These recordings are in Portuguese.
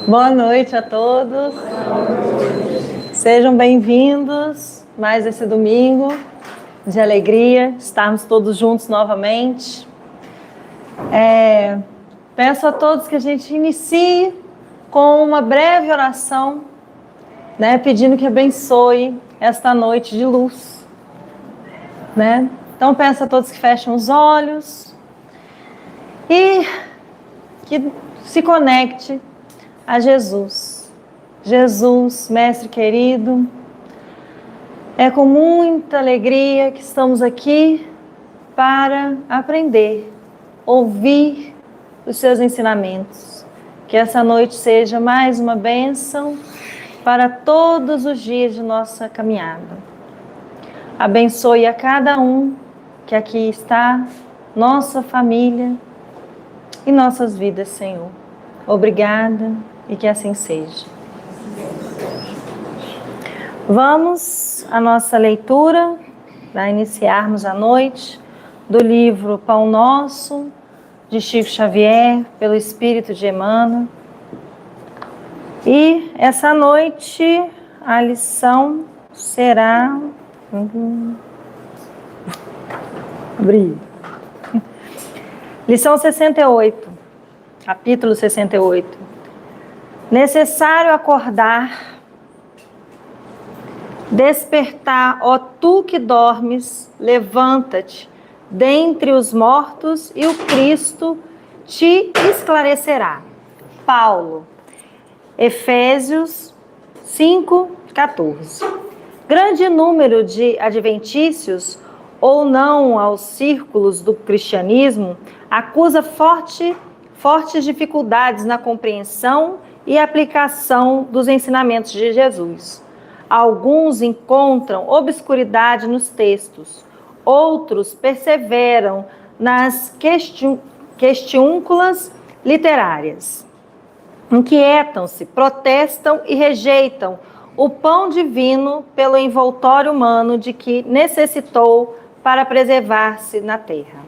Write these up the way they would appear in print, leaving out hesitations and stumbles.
Boa noite a todos. Sejam bem-vindos mais esse domingo de alegria, estarmos todos juntos novamente. Peço a todos que a gente inicie com uma breve oração, pedindo que abençoe esta noite de luz. Então peço a todos que fechem os olhos e que se conecte a Jesus. Jesus, Mestre querido, é com muita alegria que estamos aqui para aprender, ouvir os seus ensinamentos. Que essa noite seja mais uma bênção para todos os dias de nossa caminhada. Abençoe a cada um que aqui está, nossa família e nossas vidas, Senhor. Obrigada e que assim seja. Vamos à nossa leitura, para iniciarmos a noite, do livro Pão Nosso, de Chico Xavier, pelo Espírito de Emmanuel. E essa noite a lição será... Lição 68, capítulo 68. Necessário acordar, despertar, ó tu que dormes, levanta-te dentre os mortos e o Cristo te esclarecerá. Paulo, Efésios 5:14. Grande número de adventícios, ou não aos círculos do cristianismo, acusa fortes dificuldades na compreensão e aplicação dos ensinamentos de Jesus. Alguns encontram obscuridade nos textos, outros perseveram nas questiúnculas literárias. Inquietam-se, protestam e rejeitam o pão divino pelo envoltório humano de que necessitou para preservar-se na terra.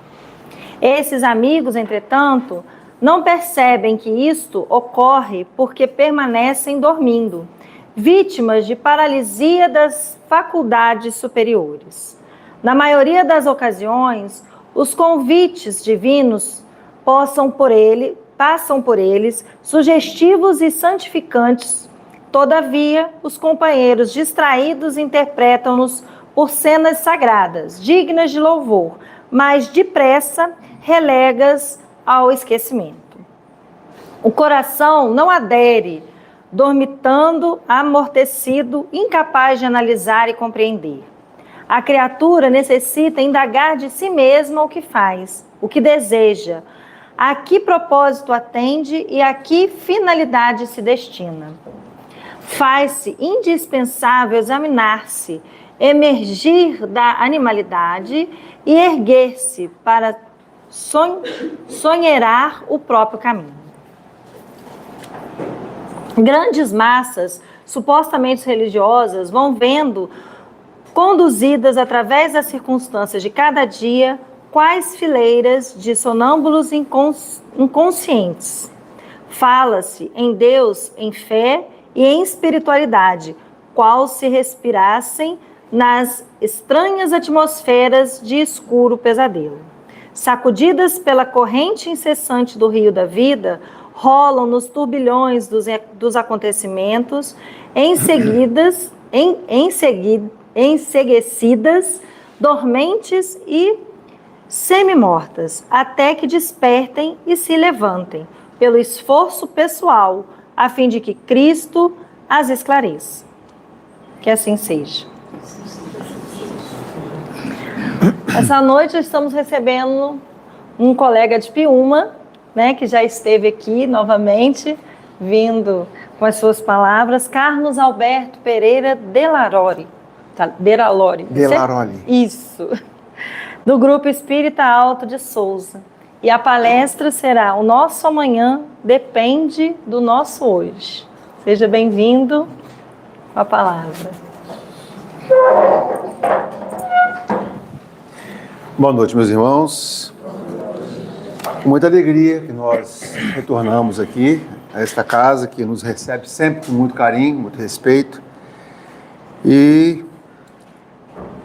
Esses amigos, entretanto, não percebem que isto ocorre porque permanecem dormindo, vítimas de paralisia das faculdades superiores. Na maioria das ocasiões, os convites divinos passam por eles, sugestivos e santificantes. Todavia, os companheiros distraídos interpretam-nos por cenas sagradas, dignas de louvor, mas depressa relegas ao esquecimento. O coração não adere, dormitando, amortecido, incapaz de analisar e compreender. A criatura necessita indagar de si mesma o que faz, o que deseja, a que propósito atende e a que finalidade se destina. Faz-se indispensável examinar-se, emergir da animalidade e erguer-se para sonhar o próprio caminho. Grandes massas, supostamente religiosas, vão vendo, conduzidas através das circunstâncias de cada dia, quais fileiras de sonâmbulos inconscientes. Fala-se em Deus, em fé e em espiritualidade, qual se respirassem nas estranhas atmosferas de escuro pesadelo. Sacudidas pela corrente incessante do rio da vida, rolam nos turbilhões dos acontecimentos, enseguecidas, dormentes e semi-mortas, até que despertem e se levantem, pelo esforço pessoal, a fim de que Cristo as esclareça. Que assim seja. Essa noite estamos recebendo um colega de Piúma, que já esteve aqui novamente, vindo com as suas palavras, Carlos Alberto Pereira Delaroli. Isso. Do Grupo Espírita Alto de Souza. E a palestra será O Nosso Amanhã Depende do Nosso Hoje. Seja bem-vindo com a palavra. Boa noite, meus irmãos. Com muita alegria que nós retornamos aqui a esta casa que nos recebe sempre com muito carinho, muito respeito. E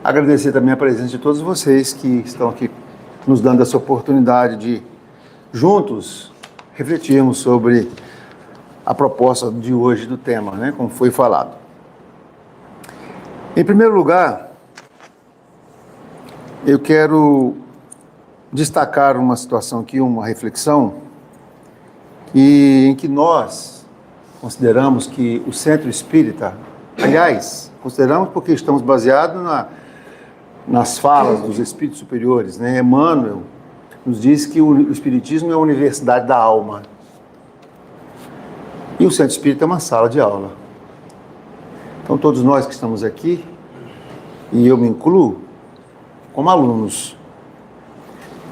agradecer também a presença de todos vocês que estão aqui nos dando essa oportunidade de, juntos, refletirmos sobre a proposta de hoje do tema, né, como foi falado. Em primeiro lugar, eu quero destacar uma situação aqui, uma reflexão, em que nós consideramos que o Centro Espírita, aliás, consideramos porque estamos baseados nas falas dos Espíritos Superiores, né? Emmanuel nos diz que o Espiritismo é a universidade da alma. E o Centro Espírita é uma sala de aula. Então, todos nós que estamos aqui, e eu me incluo, como alunos.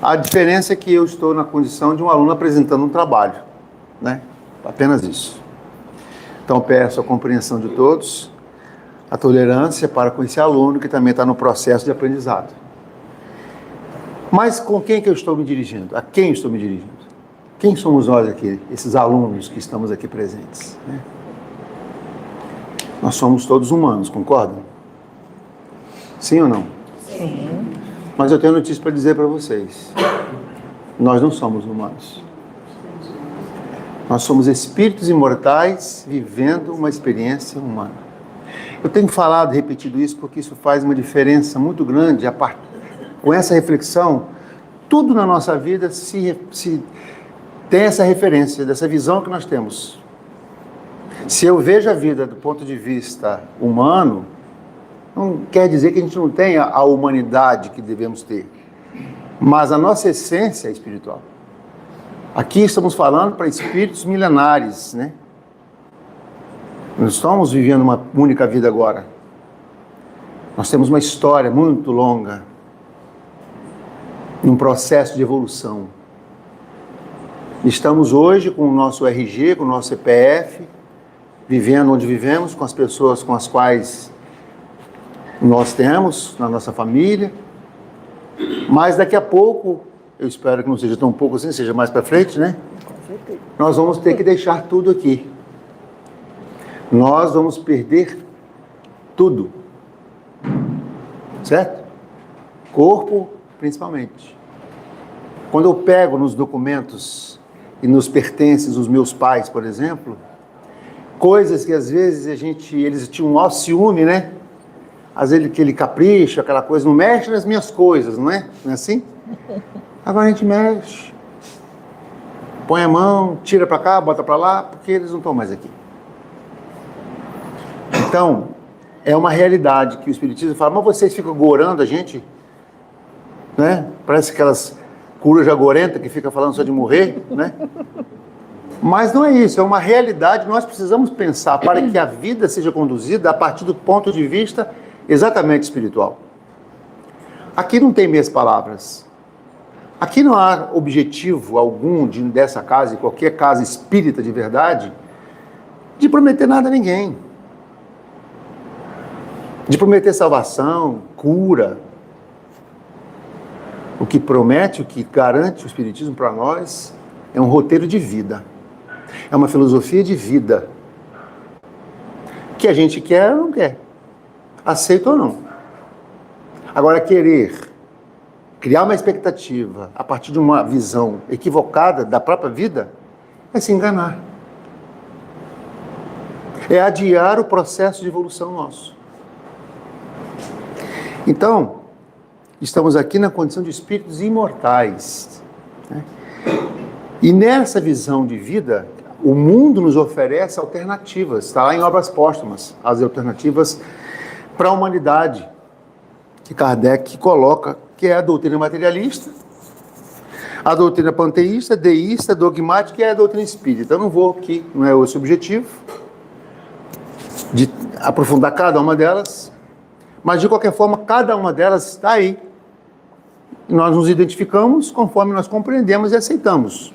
A diferença é que eu estou na condição de um aluno apresentando um trabalho, né? Apenas isso. Então, peço a compreensão de todos, a tolerância para com esse aluno que também está no processo de aprendizado. Mas com quem que eu estou me dirigindo? A quem estou me dirigindo? Quem somos nós aqui, esses alunos que estamos aqui presentes, né? Nós somos todos humanos, concordam? Sim ou não? Sim. Mas eu tenho notícia para dizer para vocês. Nós não somos humanos. Nós somos espíritos imortais vivendo uma experiência humana. Eu tenho falado, repetido isso, porque isso faz uma diferença muito grande. Com essa reflexão, tudo na nossa vida se tem essa referência, dessa visão que nós temos. Se eu vejo a vida do ponto de vista humano, não quer dizer que a gente não tenha a humanidade que devemos ter, mas a nossa essência é espiritual. Aqui estamos falando para espíritos milenares, né? Não estamos vivendo uma única vida agora. Nós temos uma história muito longa, num processo de evolução. Estamos hoje com o nosso RG, com o nosso CPF, vivendo onde vivemos, com as pessoas com as quais nós temos, na nossa família. Mas daqui a pouco, eu espero que não seja tão pouco assim, seja mais para frente, né? Nós vamos ter que deixar tudo aqui. Nós vamos perder tudo. Certo? Corpo, principalmente. Quando eu pego nos documentos e nos pertences dos meus pais, por exemplo, coisas que às vezes eles tinham um maior ciúme, né? Às vezes aquele capricho, aquela coisa, não mexe nas minhas coisas, não é? Não é assim? Agora a gente mexe. Põe a mão, tira para cá, bota para lá, porque eles não estão mais aqui. Então, é uma realidade que o Espiritismo fala, mas vocês ficam gorando a gente, né? Parece aquelas coruja gorenta que fica falando só de morrer, né? Mas não é isso, é uma realidade, nós precisamos pensar para que a vida seja conduzida a partir do ponto de vista exatamente espiritual. Aqui não tem meias palavras. Aqui não há objetivo algum dessa casa, e qualquer casa espírita de verdade, de prometer nada a ninguém. De prometer salvação, cura. O que promete, o que garante o Espiritismo para nós é um roteiro de vida. É uma filosofia de vida. Que a gente quer ou não quer. Aceita ou não. Agora, querer criar uma expectativa a partir de uma visão equivocada da própria vida é se enganar. É adiar o processo de evolução nosso. Então, estamos aqui na condição de espíritos imortais, né? E nessa visão de vida, o mundo nos oferece alternativas. Está lá em Obras Póstumas, as alternativas para a humanidade, que Kardec coloca, que é a doutrina materialista, a doutrina panteísta, deísta, dogmática e a doutrina espírita. Eu não vou aqui, não é esse o objetivo, de aprofundar cada uma delas, mas de qualquer forma, cada uma delas está aí. Nós nos identificamos conforme nós compreendemos e aceitamos.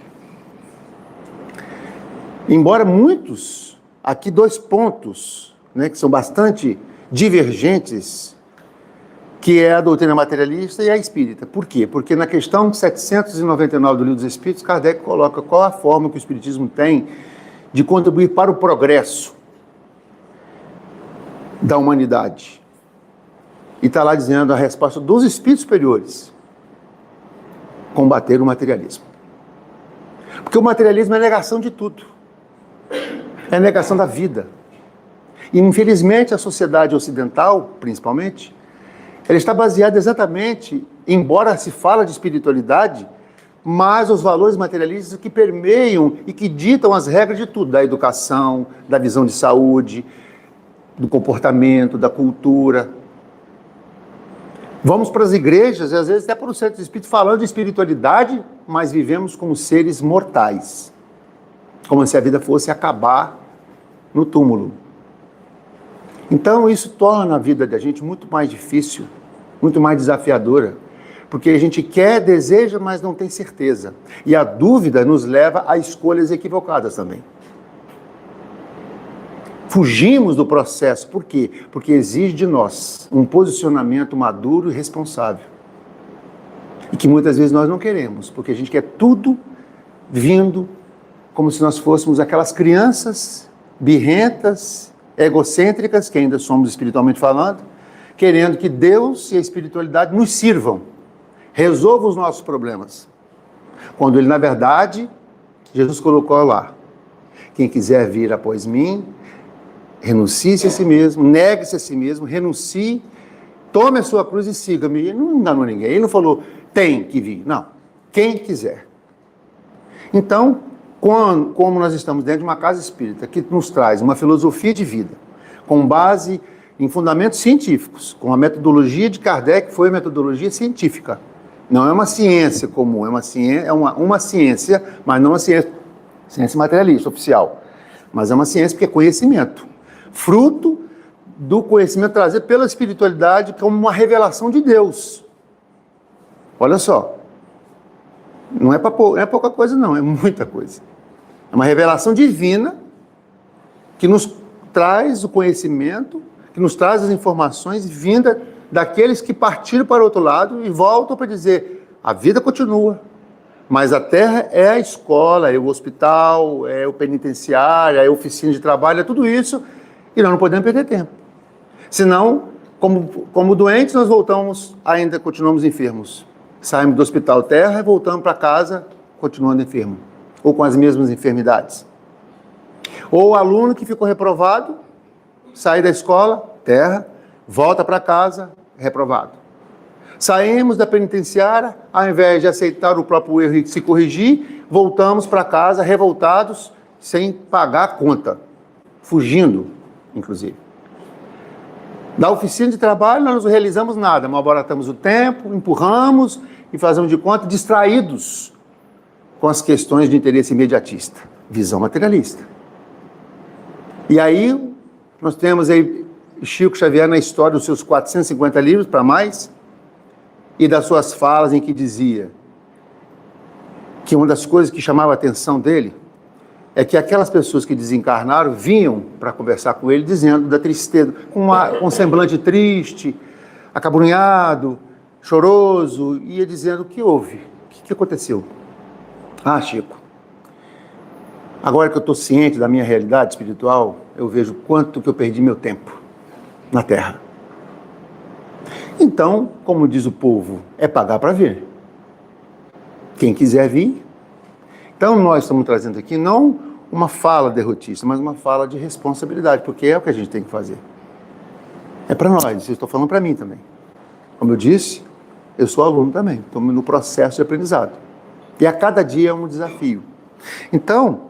Embora muitos, aqui 2 pontos, né, que são bastante divergentes, que é a doutrina materialista e a espírita. Por quê? Porque na questão 799 do Livro dos Espíritos, Kardec coloca qual a forma que o Espiritismo tem de contribuir para o progresso da humanidade. E está lá dizendo a resposta dos espíritos superiores: combater o materialismo. Porque o materialismo é negação de tudo. É negação da vida. E, infelizmente, a sociedade ocidental, principalmente, ela está baseada exatamente, embora se fala de espiritualidade, mas os valores materialistas que permeiam e que ditam as regras de tudo, da educação, da visão de saúde, do comportamento, da cultura. Vamos para as igrejas, e às vezes até para o centro de espírito, falando de espiritualidade, mas vivemos como seres mortais. Como se a vida fosse acabar no túmulo. Então isso torna a vida da gente muito mais difícil, muito mais desafiadora, porque a gente quer, deseja, mas não tem certeza. E a dúvida nos leva a escolhas equivocadas também. Fugimos do processo. Por quê? Porque exige de nós um posicionamento maduro e responsável. E que muitas vezes nós não queremos, porque a gente quer tudo vindo como se nós fôssemos aquelas crianças birrentas, egocêntricas, que ainda somos espiritualmente falando, querendo que Deus e a espiritualidade nos sirvam, resolvam os nossos problemas. Quando ele, na verdade, Jesus colocou lá: quem quiser vir após mim, renuncie-se a si mesmo, negue-se a si mesmo, renuncie, tome a sua cruz e siga-me. Ele não enganou ninguém, ele não falou tem que vir, não, quem quiser. Então, como nós estamos dentro de uma casa espírita que nos traz uma filosofia de vida, com base em fundamentos científicos, com a metodologia de Kardec, foi a metodologia científica. Não é uma ciência comum, é uma ciência, mas não uma ciência materialista, oficial. Mas é uma ciência porque é conhecimento. Fruto do conhecimento trazido pela espiritualidade como uma revelação de Deus. Olha só. Não é pouca coisa, não, é muita coisa. É uma revelação divina que nos traz o conhecimento, que nos traz as informações vinda daqueles que partiram para o outro lado e voltam para dizer: a vida continua, mas a Terra é a escola, é o hospital, é o penitenciário, é a oficina de trabalho, é tudo isso, e nós não podemos perder tempo. Senão, como doentes, nós voltamos, ainda continuamos enfermos. Saímos do hospital Terra e voltamos para casa continuando enfermo, ou com as mesmas enfermidades. Ou o aluno que ficou reprovado, sai da escola Terra, volta para casa reprovado. Saímos da penitenciária, ao invés de aceitar o próprio erro e se corrigir, voltamos para casa revoltados, sem pagar a conta, fugindo, inclusive. Da oficina de trabalho, nós não realizamos nada, malbaratamos o tempo, empurramos e fazemos de conta distraídos com as questões de interesse imediatista, visão materialista. E aí, nós temos aí Chico Xavier na história dos seus 450 livros, para mais, e das suas falas em que dizia que uma das coisas que chamava a atenção dele é que aquelas pessoas que desencarnaram vinham para conversar com ele dizendo da tristeza, com um semblante triste, acabrunhado, choroso, ia dizendo: o que houve? O que aconteceu? Ah, Chico, agora que eu estou ciente da minha realidade espiritual, eu vejo quanto que eu perdi meu tempo na Terra. Então, como diz o povo, é pagar para ver. Quem quiser vir. Então, nós estamos trazendo aqui não uma fala derrotista, mas uma fala de responsabilidade, porque é o que a gente tem que fazer. É para nós, eu estou falando para mim também. Como eu disse, eu sou aluno também, estou no processo de aprendizado. E a cada dia é um desafio. Então,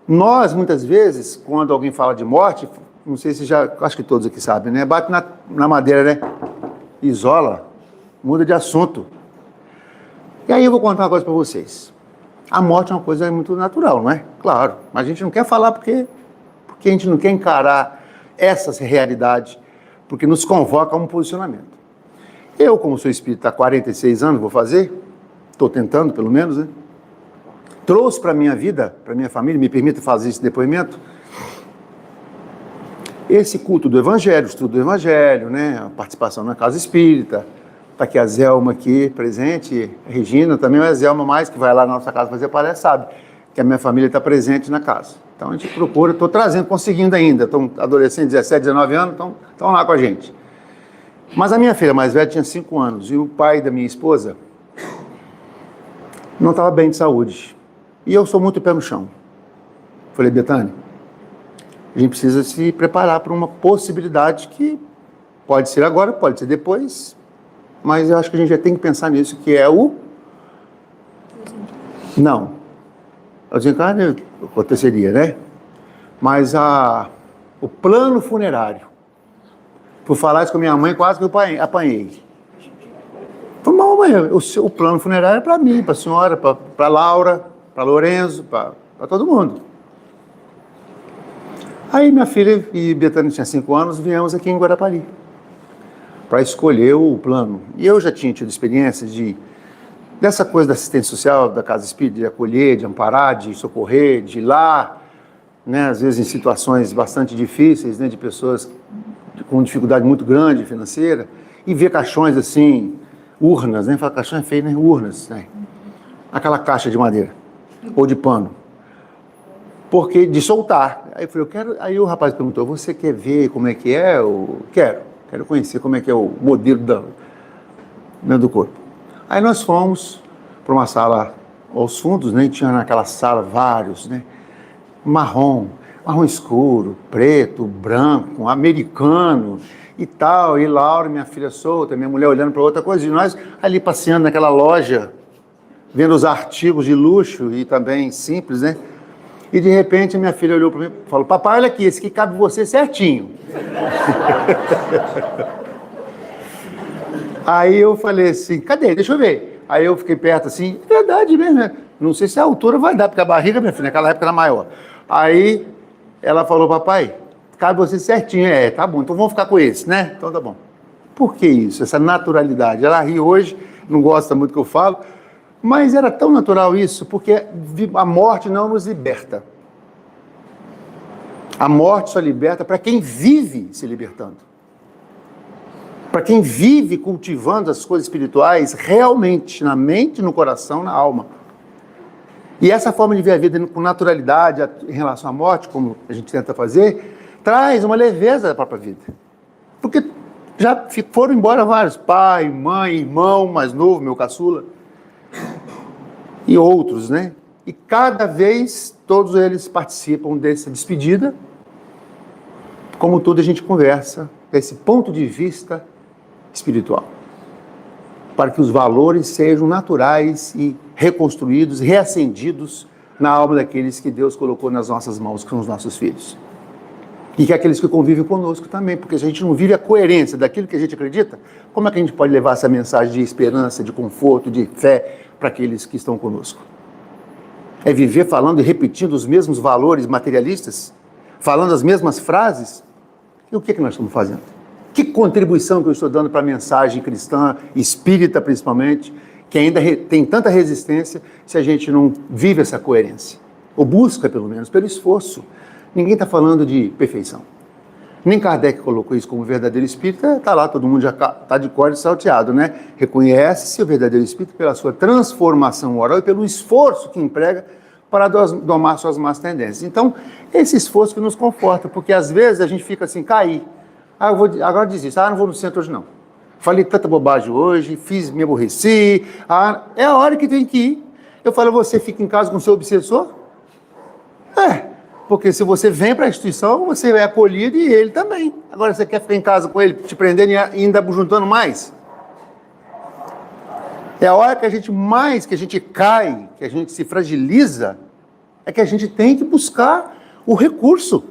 nós, muitas vezes, quando alguém fala de morte, não sei se já, acho que todos aqui sabem, né? Bate na madeira, né? Isola, muda de assunto. E aí eu vou contar uma coisa para vocês. A morte é uma coisa muito natural, não é? Claro, mas a gente não quer falar porque a gente não quer encarar essa realidade, porque nos convoca a um posicionamento. Eu, como sou espírita há 46 anos, vou fazer, estou tentando pelo menos, né? Trouxe para a minha vida, para a minha família, me permita fazer esse depoimento, esse culto do Evangelho, estudo do Evangelho, né? A participação na casa espírita. Está aqui a Zelma aqui presente, a Regina também, mas a Zelma mais, que vai lá na nossa casa fazer palestra, sabe que a minha família está presente na casa. Então a gente procura, estou trazendo, conseguindo ainda, estão adolescentes, 17, 19 anos, estão lá com a gente. Mas a minha filha mais velha tinha 5 anos e o pai da minha esposa não estava bem de saúde. E eu sou muito pé no chão. Falei, Betânia, a gente precisa se preparar para uma possibilidade que pode ser agora, pode ser depois, mas eu acho que a gente já tem que pensar nisso, que é o... Não. O desencarne aconteceria, né? Mas o plano funerário. Por falar isso com a minha mãe, quase que eu apanhei. Falei, mãe, o plano funerário é para mim, para a senhora, para Laura, para Lorenzo, para todo mundo. Aí minha filha e Betânia tinha 5 anos, viemos aqui em Guarapari para escolher o plano. E eu já tinha tido experiência dessa coisa da assistência social, da Casa Espírita, de acolher, de amparar, de socorrer, de ir lá, né, às vezes em situações bastante difíceis, né, de pessoas com dificuldade muito grande financeira, e ver caixões assim, urnas, né, fala caixão é feio, né, urnas, né, aquela caixa de madeira, ou de pano, porque de soltar. Aí eu falei, eu quero, aí o rapaz perguntou, você quer ver como é que é? Quero conhecer como é que é o modelo do corpo. Aí nós fomos para uma sala aos fundos, né? E tinha naquela sala vários, né? Marrom escuro, preto, branco, americano e tal. E Laura, minha filha solta, minha mulher olhando para outra coisa. E nós ali passeando naquela loja, vendo os artigos de luxo e também simples, né? E de repente minha filha olhou para mim e falou, papai, olha aqui, esse aqui cabe você certinho. Aí eu falei assim, cadê? Deixa eu ver. Aí eu fiquei perto assim, verdade mesmo, né? Não sei se a altura vai dar, porque a barriga, minha filha, naquela época era maior. Aí ela falou, papai, cabe você certinho. Tá bom, então vamos ficar com esse, né? Então tá bom. Por que isso? Essa naturalidade. Ela ri hoje, não gosta muito que eu falo, mas era tão natural isso, porque a morte não nos liberta. A morte só liberta para quem vive se libertando. Para quem vive cultivando as coisas espirituais realmente, na mente, no coração, na alma. E essa forma de ver a vida com naturalidade em relação à morte, como a gente tenta fazer, traz uma leveza da própria vida. Porque já foram embora vários, pai, mãe, irmão mais novo, meu caçula, e outros, né? E cada vez todos eles participam dessa despedida. Como tudo a gente conversa desse ponto de vista espiritual, para que os valores sejam naturais e reconstruídos, reacendidos na alma daqueles que Deus colocou nas nossas mãos, que são os nossos filhos. E que aqueles que convivem conosco também, porque se a gente não vive a coerência daquilo que a gente acredita, como é que a gente pode levar essa mensagem de esperança, de conforto, de fé para aqueles que estão conosco? É viver falando e repetindo os mesmos valores materialistas, falando as mesmas frases? E o que nós estamos fazendo? Que contribuição que eu estou dando para a mensagem cristã, espírita principalmente, que ainda tem tanta resistência se a gente não vive essa coerência? Ou busca, pelo menos, pelo esforço. Ninguém está falando de perfeição. Nem Kardec colocou isso como verdadeiro espírita, está lá, todo mundo já está de cor e salteado, né? Reconhece-se o verdadeiro espírita pela sua transformação moral e pelo esforço que emprega para domar suas más tendências. Então, esse esforço que nos conforta, porque às vezes a gente fica assim, cair. Agora desisto, não vou no centro hoje não. Falei tanta bobagem hoje, me aborreci, é a hora que tem que ir. Eu falo, você fica em casa com seu obsessor? Porque se você vem para a instituição, você é acolhido e ele também. Agora você quer ficar em casa com ele, te prendendo e ainda juntando mais? É a hora que a gente cai, que a gente se fragiliza, é que a gente tem que buscar o recurso.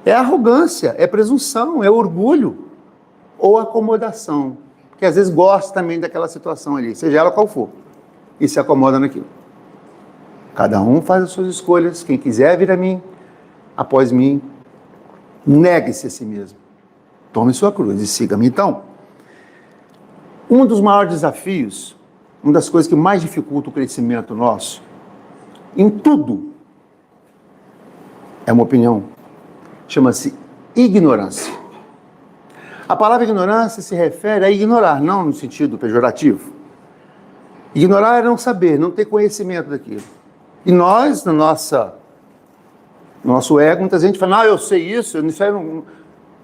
É arrogância, é presunção, é orgulho ou acomodação, que às vezes gosta também daquela situação ali, seja ela qual for, e se acomoda naquilo. Cada um faz as suas escolhas, quem quiser vir a mim, após mim, negue-se a si mesmo, tome sua cruz e siga-me. Então, um dos maiores desafios, uma das coisas que mais dificulta o crescimento nosso, em tudo, é uma opinião, chama-se ignorância. A palavra ignorância se refere a ignorar, não no sentido pejorativo. Ignorar é não saber, não ter conhecimento daquilo. E nós, no nosso ego, muita gente fala, não, eu sei isso,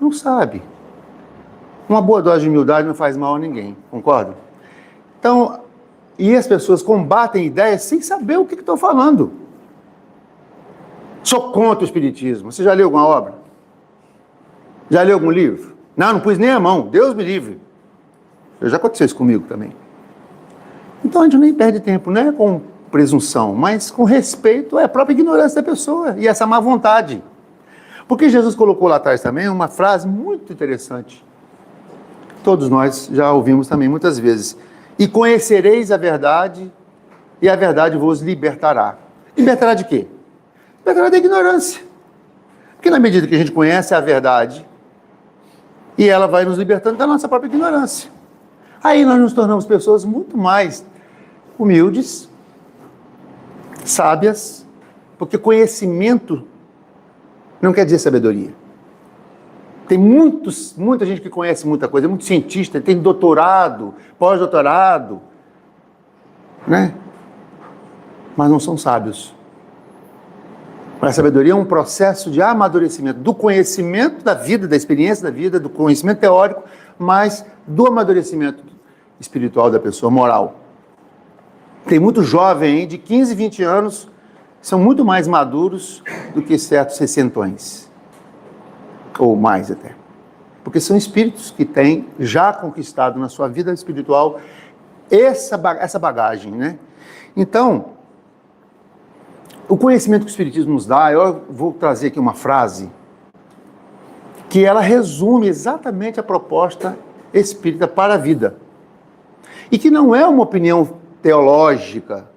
não sabe. Uma boa dose de humildade não faz mal a ninguém, concorda? Então, e as pessoas combatem ideias sem saber o que estão falando. Sou contra o espiritismo. Você já leu alguma obra? Já leu algum livro? Não pus nem a mão, Deus me livre. Já aconteceu isso comigo também. Então a gente nem perde tempo, não é com presunção, mas com respeito à própria ignorância da pessoa e essa má vontade. Porque Jesus colocou lá atrás também uma frase muito interessante. Todos nós já ouvimos também muitas vezes. E conhecereis a verdade, e a verdade vos libertará. Libertará de quê? Libertará da ignorância. Porque na medida que a gente conhece a verdade, e ela vai nos libertando da nossa própria ignorância. Aí nós nos tornamos pessoas muito mais humildes, sábias, porque conhecimento não quer dizer sabedoria. Tem muita gente que conhece muita coisa, muito cientista, tem doutorado, pós-doutorado, né? Mas não são sábios. A sabedoria é um processo de amadurecimento do conhecimento da vida, da experiência da vida, do conhecimento teórico, mas do amadurecimento espiritual da pessoa, moral. Tem muito jovem aí, de 15, 20 anos, que são muito mais maduros do que certos sessentões. Ou mais até. Porque são espíritos que têm já conquistado na sua vida espiritual essa bagagem, né? Então, o conhecimento que o Espiritismo nos dá, eu vou trazer aqui uma frase que ela resume exatamente a proposta espírita para a vida. E que não é uma opinião teológica,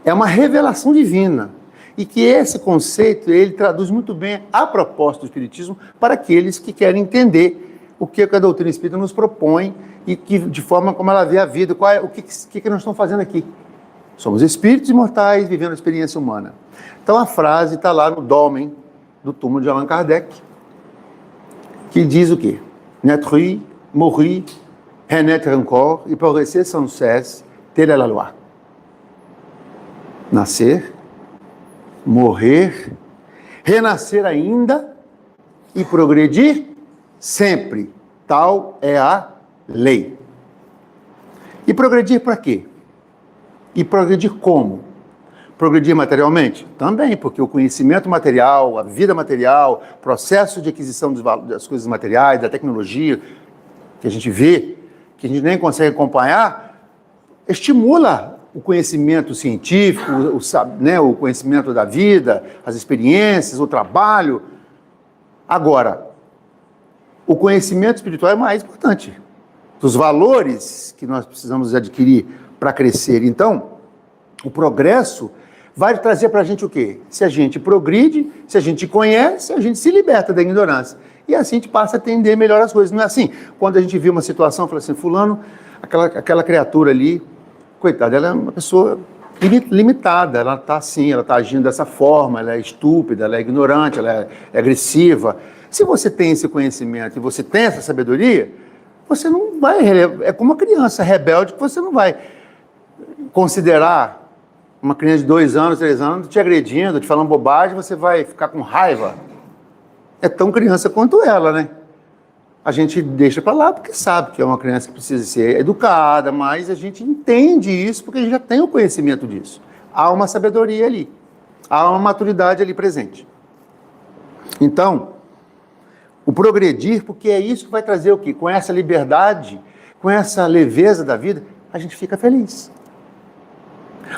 é uma revelação divina. E que esse conceito, ele traduz muito bem a proposta do Espiritismo para aqueles que querem entender o que a doutrina espírita nos propõe e que, de forma como ela vê a vida, o que nós estamos fazendo aqui. Somos espíritos imortais vivendo a experiência humana. Então a frase está lá no Dolmen do túmulo de Allan Kardec, que diz o quê? Naître, mourir, renaître encore et progresser sans cesse, telle est la loi. Nascer, morrer, renascer ainda e progredir sempre. Tal é a lei. E progredir para quê? E progredir como? Progredir materialmente? Também, porque o conhecimento material, a vida material, o processo de aquisição das coisas materiais, da tecnologia, que a gente vê, que a gente nem consegue acompanhar, estimula o conhecimento científico, o conhecimento da vida, as experiências, o trabalho. Agora, o conhecimento espiritual é mais importante. Dos valores que nós precisamos adquirir para crescer. Então, o progresso vai trazer para a gente o quê? Se a gente progride, se a gente conhece, a gente se liberta da ignorância. E assim a gente passa a entender melhor as coisas. Não é assim? Quando a gente vê uma situação, fala assim, fulano, aquela criatura ali, coitada, ela é uma pessoa limitada, ela está assim, ela está agindo dessa forma, ela é estúpida, ela é ignorante, ela é agressiva. Se você tem esse conhecimento e você tem essa sabedoria, você não vai, é como uma criança rebelde que você não vai considerar uma criança de 2 anos, 3 anos, te agredindo, te falando bobagem, você vai ficar com raiva. É tão criança quanto ela, né? A gente deixa para lá porque sabe que é uma criança que precisa ser educada, mas a gente entende isso porque a gente já tem o conhecimento disso. Há uma sabedoria ali, há uma maturidade ali presente. Então, o progredir, porque é isso que vai trazer o quê? Com essa liberdade, com essa leveza da vida, a gente fica feliz.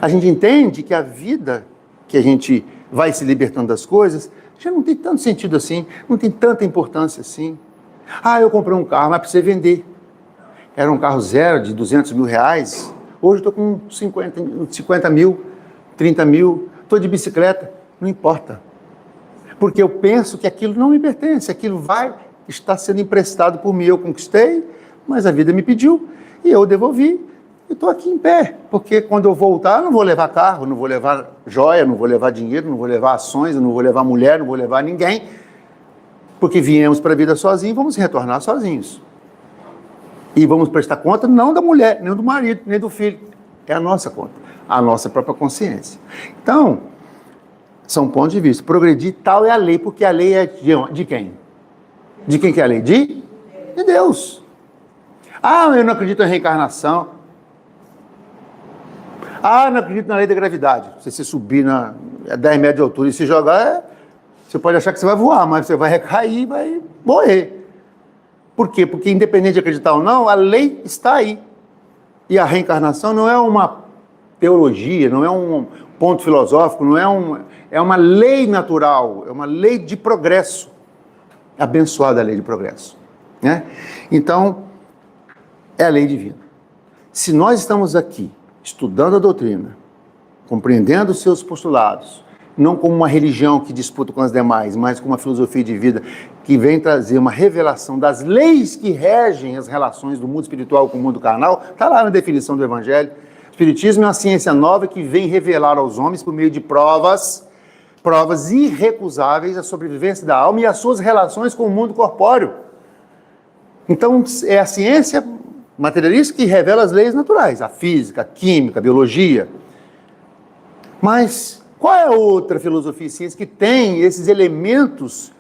A gente entende que a vida que a gente vai se libertando das coisas já não tem tanto sentido assim, não tem tanta importância assim. Ah, eu comprei um carro, mas precisei vender. Era um carro zero, de 200 mil reais. Hoje eu estou com 50 mil, 30 mil, estou de bicicleta. Não importa. Porque eu penso que aquilo não me pertence, aquilo vai estar sendo emprestado por mim. Eu conquistei, mas a vida me pediu e eu devolvi. E estou aqui em pé, porque quando eu voltar, eu não vou levar carro, não vou levar joia, não vou levar dinheiro, não vou levar ações, não vou levar mulher, não vou levar ninguém, porque viemos para a vida sozinhos, vamos retornar sozinhos. E vamos prestar conta não da mulher, nem do marido, nem do filho, é a nossa conta. a nossa própria consciência. Então, são pontos de vista. Progredir, tal é a lei, porque a lei é de quem? De quem que é a lei? De Deus. Ah, eu não acredito em reencarnação. Ah, não acredito na lei da gravidade. Se você subir a 10 metros de altura e se jogar, você pode achar que você vai voar, mas você vai recair e vai morrer. Por quê? Porque independente de acreditar ou não, a lei está aí. E a reencarnação não é uma teologia, não é um ponto filosófico, não é uma lei natural, é uma lei de progresso. Abençoada a lei de progresso. Né? Então, é a lei divina. Se nós estamos aqui estudando a doutrina, compreendendo os seus postulados, não como uma religião que disputa com as demais, mas como uma filosofia de vida que vem trazer uma revelação das leis que regem as relações do mundo espiritual com o mundo carnal, está lá na definição do Evangelho. O Espiritismo é uma ciência nova que vem revelar aos homens, por meio de provas irrecusáveis, a sobrevivência da alma e as suas relações com o mundo corpóreo. Então, é a ciência materialista que revela as leis naturais, a física, a química, a biologia. Mas qual é a outra filosofia e ciência que tem esses elementos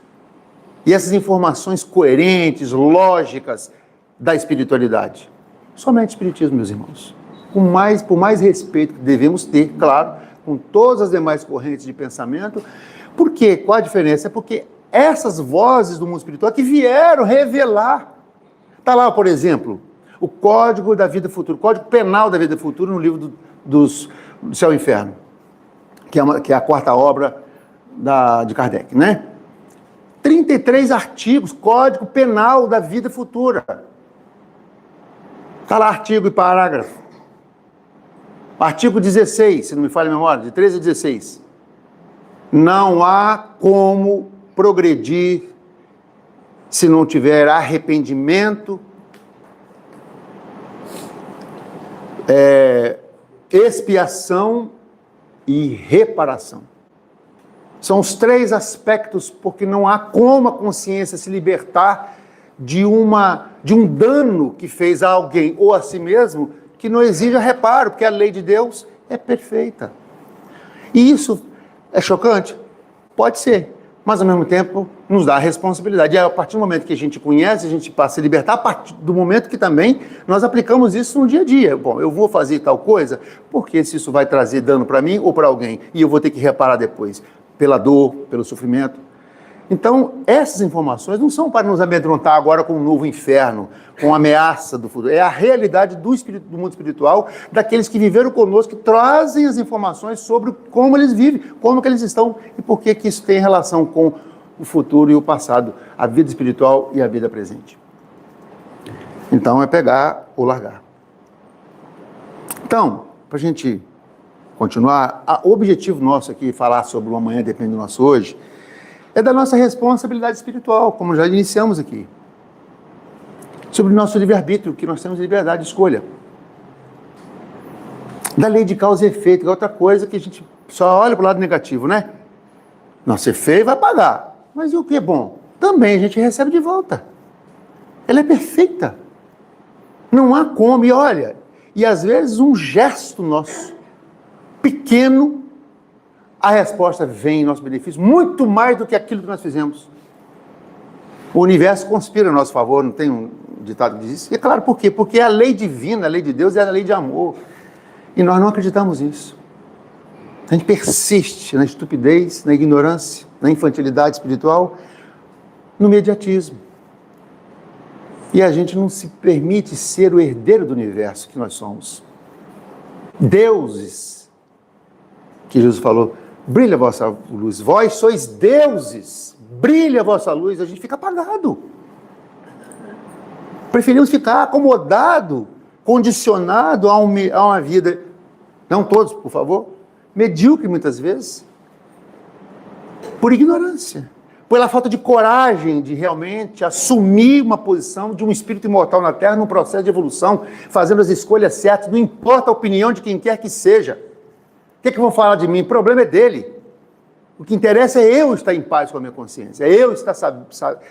e essas informações coerentes, lógicas da espiritualidade? Somente o Espiritismo, meus irmãos. Por mais respeito que devemos ter, claro, com todas as demais correntes de pensamento. Por quê? Qual a diferença? É porque essas vozes do mundo espiritual que vieram revelar. Está lá, por exemplo, o Código da Vida Futura, o Código Penal da Vida Futura no livro do Céu e Inferno, que é a quarta obra de Kardec, né? 33 artigos, Código Penal da Vida Futura. Está lá artigo e parágrafo. Artigo 16, se não me falha a memória, de 13 a 16. Não há como progredir se não tiver arrependimento, expiação e reparação. São os 3 aspectos, porque não há como a consciência se libertar de um dano que fez a alguém ou a si mesmo, que não exija reparo, porque a lei de Deus é perfeita. E isso é chocante? Pode ser, mas ao mesmo tempo nos dá a responsabilidade. E a partir do momento que a gente conhece, a gente passa a se libertar, a partir do momento que também nós aplicamos isso no dia a dia. Bom, eu vou fazer tal coisa, porque se isso vai trazer dano para mim ou para alguém, e eu vou ter que reparar depois, pela dor, pelo sofrimento. Então, essas informações não são para nos amedrontar agora com um novo inferno, com ameaça do futuro. É a realidade do mundo espiritual, daqueles que viveram conosco, que trazem as informações sobre como eles vivem, como que eles estão e por que isso tem relação com o futuro e o passado, a vida espiritual e a vida presente. Então, é pegar ou largar. Então, para a gente continuar, o objetivo nosso aqui, falar sobre o amanhã depende do nosso hoje, é da nossa responsabilidade espiritual, como já iniciamos aqui. Sobre o nosso livre-arbítrio, que nós temos liberdade de escolha. Da lei de causa e efeito, que é outra coisa que a gente só olha para o lado negativo, né? Não, ser feio vai pagar. Mas e o que é bom? Também a gente recebe de volta. Ela é perfeita. Não há como. E olha, e às vezes um gesto nosso, pequeno, a resposta vem em nosso benefício, muito mais do que aquilo que nós fizemos. O universo conspira a nosso favor, não tem um ditado que diz isso? E é claro, por quê? Porque a lei divina, a lei de Deus é a lei de amor. E nós não acreditamos nisso. A gente persiste na estupidez, na ignorância, na infantilidade espiritual, no imediatismo. E a gente não se permite ser o herdeiro do universo que nós somos. Deuses, que Jesus falou, brilha a vossa luz, vós sois deuses, brilha a vossa luz, a gente fica apagado. Preferimos ficar acomodado, condicionado a uma vida, não todos, por favor, medíocre muitas vezes, por ignorância, pela falta de coragem de realmente assumir uma posição de um espírito imortal na Terra num processo de evolução, fazendo as escolhas certas, não importa a opinião de quem quer que seja. O que vão falar de mim? O problema é dele. O que interessa é eu estar em paz com a minha consciência, é eu estar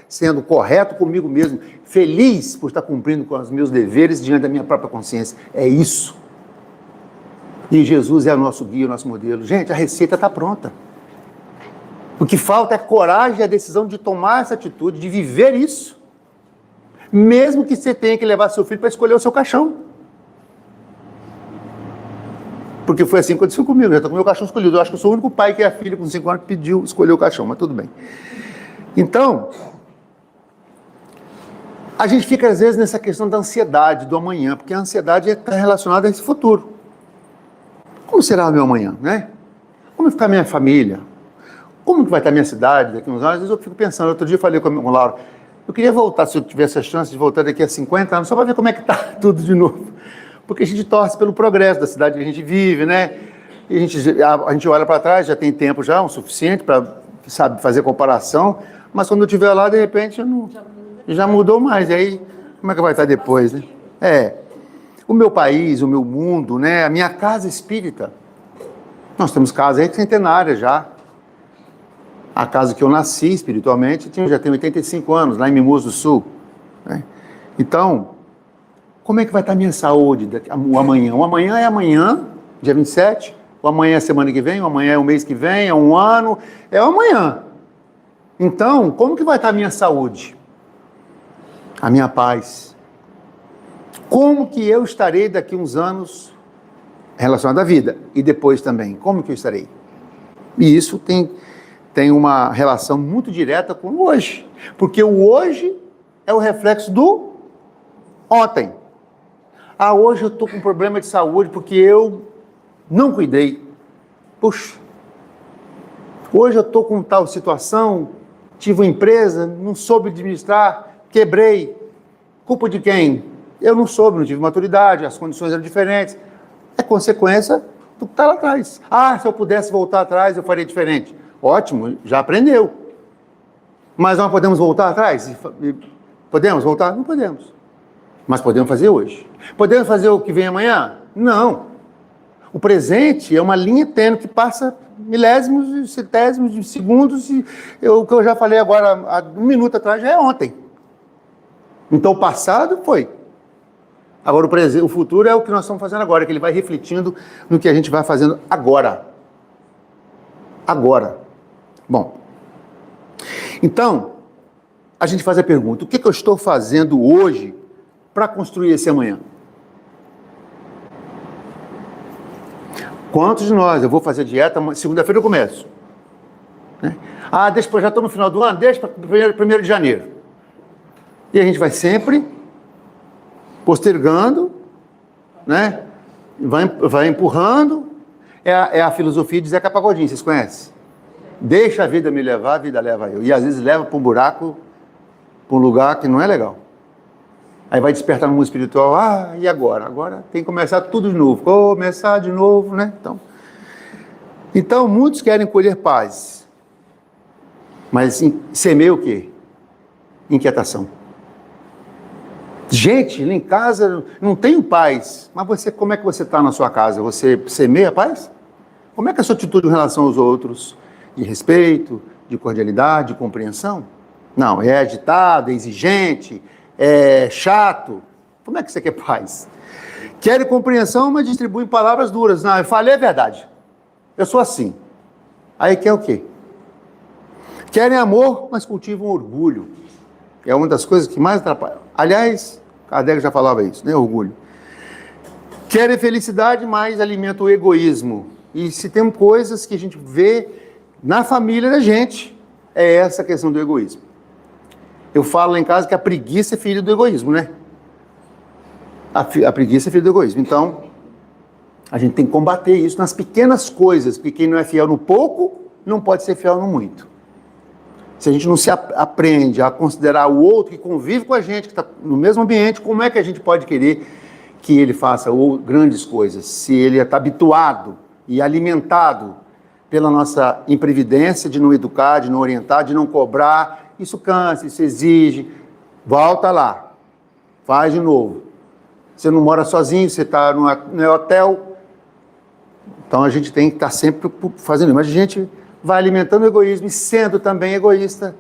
sendo correto comigo mesmo, feliz por estar cumprindo com os meus deveres diante da minha própria consciência. É isso. E Jesus é o nosso guia, o nosso modelo. Gente, a receita está pronta. O que falta é coragem e a decisão de tomar essa atitude, de viver isso. Mesmo que você tenha que levar seu filho para escolher o seu caixão. Porque foi assim que aconteceu comigo. Eu estou com o meu caixão escolhido. Eu acho que eu sou o único pai que é filho com 5 anos que pediu escolher o caixão, mas tudo bem. Então, a gente fica às vezes nessa questão da ansiedade, do amanhã, porque a ansiedade está relacionada a esse futuro. Como será o meu amanhã, né? Como vai ficar a minha família? Como que vai estar a minha cidade daqui a uns anos? Às vezes eu fico pensando, outro dia eu falei com o Laura, eu queria voltar, se eu tivesse a chance de voltar daqui a 50 anos, só para ver como é que está tudo de novo. Porque a gente torce pelo progresso da cidade que a gente vive, né? E a gente olha para trás, já tem tempo já, o suficiente para, sabe, fazer comparação, mas quando eu estiver lá, de repente, já mudou mais. E aí, como é que vai estar depois, né? O meu país, o meu mundo, né? A minha casa espírita. Nós temos casa aí centenária já. A casa que eu nasci espiritualmente já tem 85 anos, lá em Mimoso do Sul. Né? Então, como é que vai estar a minha saúde o amanhã? O amanhã é amanhã, dia 27. O amanhã é semana que vem, o amanhã é o mês que vem, é um ano, é o amanhã. Então, como que vai estar a minha saúde? A minha paz? Como que eu estarei daqui a uns anos relacionado à vida? E depois também, como que eu estarei? E isso tem uma relação muito direta com o hoje. Porque o hoje é o reflexo do ontem. Hoje eu estou com problema de saúde porque eu não cuidei. Puxa, hoje eu estou com tal situação, tive uma empresa, não soube administrar, quebrei. Culpa de quem? Eu não soube, não tive maturidade, as condições eram diferentes. É consequência do que está lá atrás. Se eu pudesse voltar atrás, eu faria diferente. Ótimo, já aprendeu. Mas nós podemos voltar atrás? Podemos voltar? Não podemos. Mas podemos fazer hoje. Podemos fazer o que vem amanhã? Não. O presente é uma linha tênue que passa milésimos e centésimos de segundos. E o que eu já falei agora, há 1 minuto atrás, já é ontem. Então o passado foi. Agora o futuro é o que nós estamos fazendo agora, que ele vai refletindo no que a gente vai fazendo agora. Agora. Bom, então, a gente faz a pergunta, o que eu estou fazendo hoje para construir esse amanhã? Quantos de nós, eu vou fazer dieta, segunda-feira eu começo. Né? Já estou no final do ano, deixa para 1º de janeiro. E a gente vai sempre postergando, né? Vai empurrando. É a filosofia de Zeca Pagodinho, vocês conhecem? Deixa a vida me levar, a vida leva eu. E às vezes leva para um buraco, para um lugar que não é legal. Aí vai despertar no mundo espiritual, e agora? Agora tem que começar tudo de novo. Começar de novo, né? Então muitos querem colher paz. Mas semeia o quê? Inquietação. Gente, lá em casa não tenho paz. Mas como é que você está na sua casa? Você semeia paz? Como é que é a sua atitude em relação aos outros? De respeito, de cordialidade, de compreensão? Não, é agitado, é exigente, é chato. Como é que você quer paz? Querem compreensão, mas distribuem palavras duras. Não, eu falei a verdade. Eu sou assim. Aí quer o quê? Querem amor, mas cultivam orgulho. É uma das coisas que mais atrapalham. Aliás, Kardec já falava isso, né? Orgulho. Querem felicidade, mas alimentam o egoísmo. E se tem coisas que a gente vê na família da gente, é essa questão do egoísmo. Eu falo lá em casa que a preguiça é filho do egoísmo, né? A preguiça é filho do egoísmo. Então, a gente tem que combater isso nas pequenas coisas, porque quem não é fiel no pouco, não pode ser fiel no muito. Se a gente não se aprende a considerar o outro que convive com a gente, que está no mesmo ambiente, como é que a gente pode querer que ele faça grandes coisas? Se ele está habituado e alimentado pela nossa imprevidência de não educar, de não orientar, de não cobrar, isso cansa, isso exige. Volta lá, faz de novo. Você não mora sozinho, você está no hotel. Então a gente tem que estar sempre fazendo isso. Mas a gente vai alimentando o egoísmo e sendo também egoísta.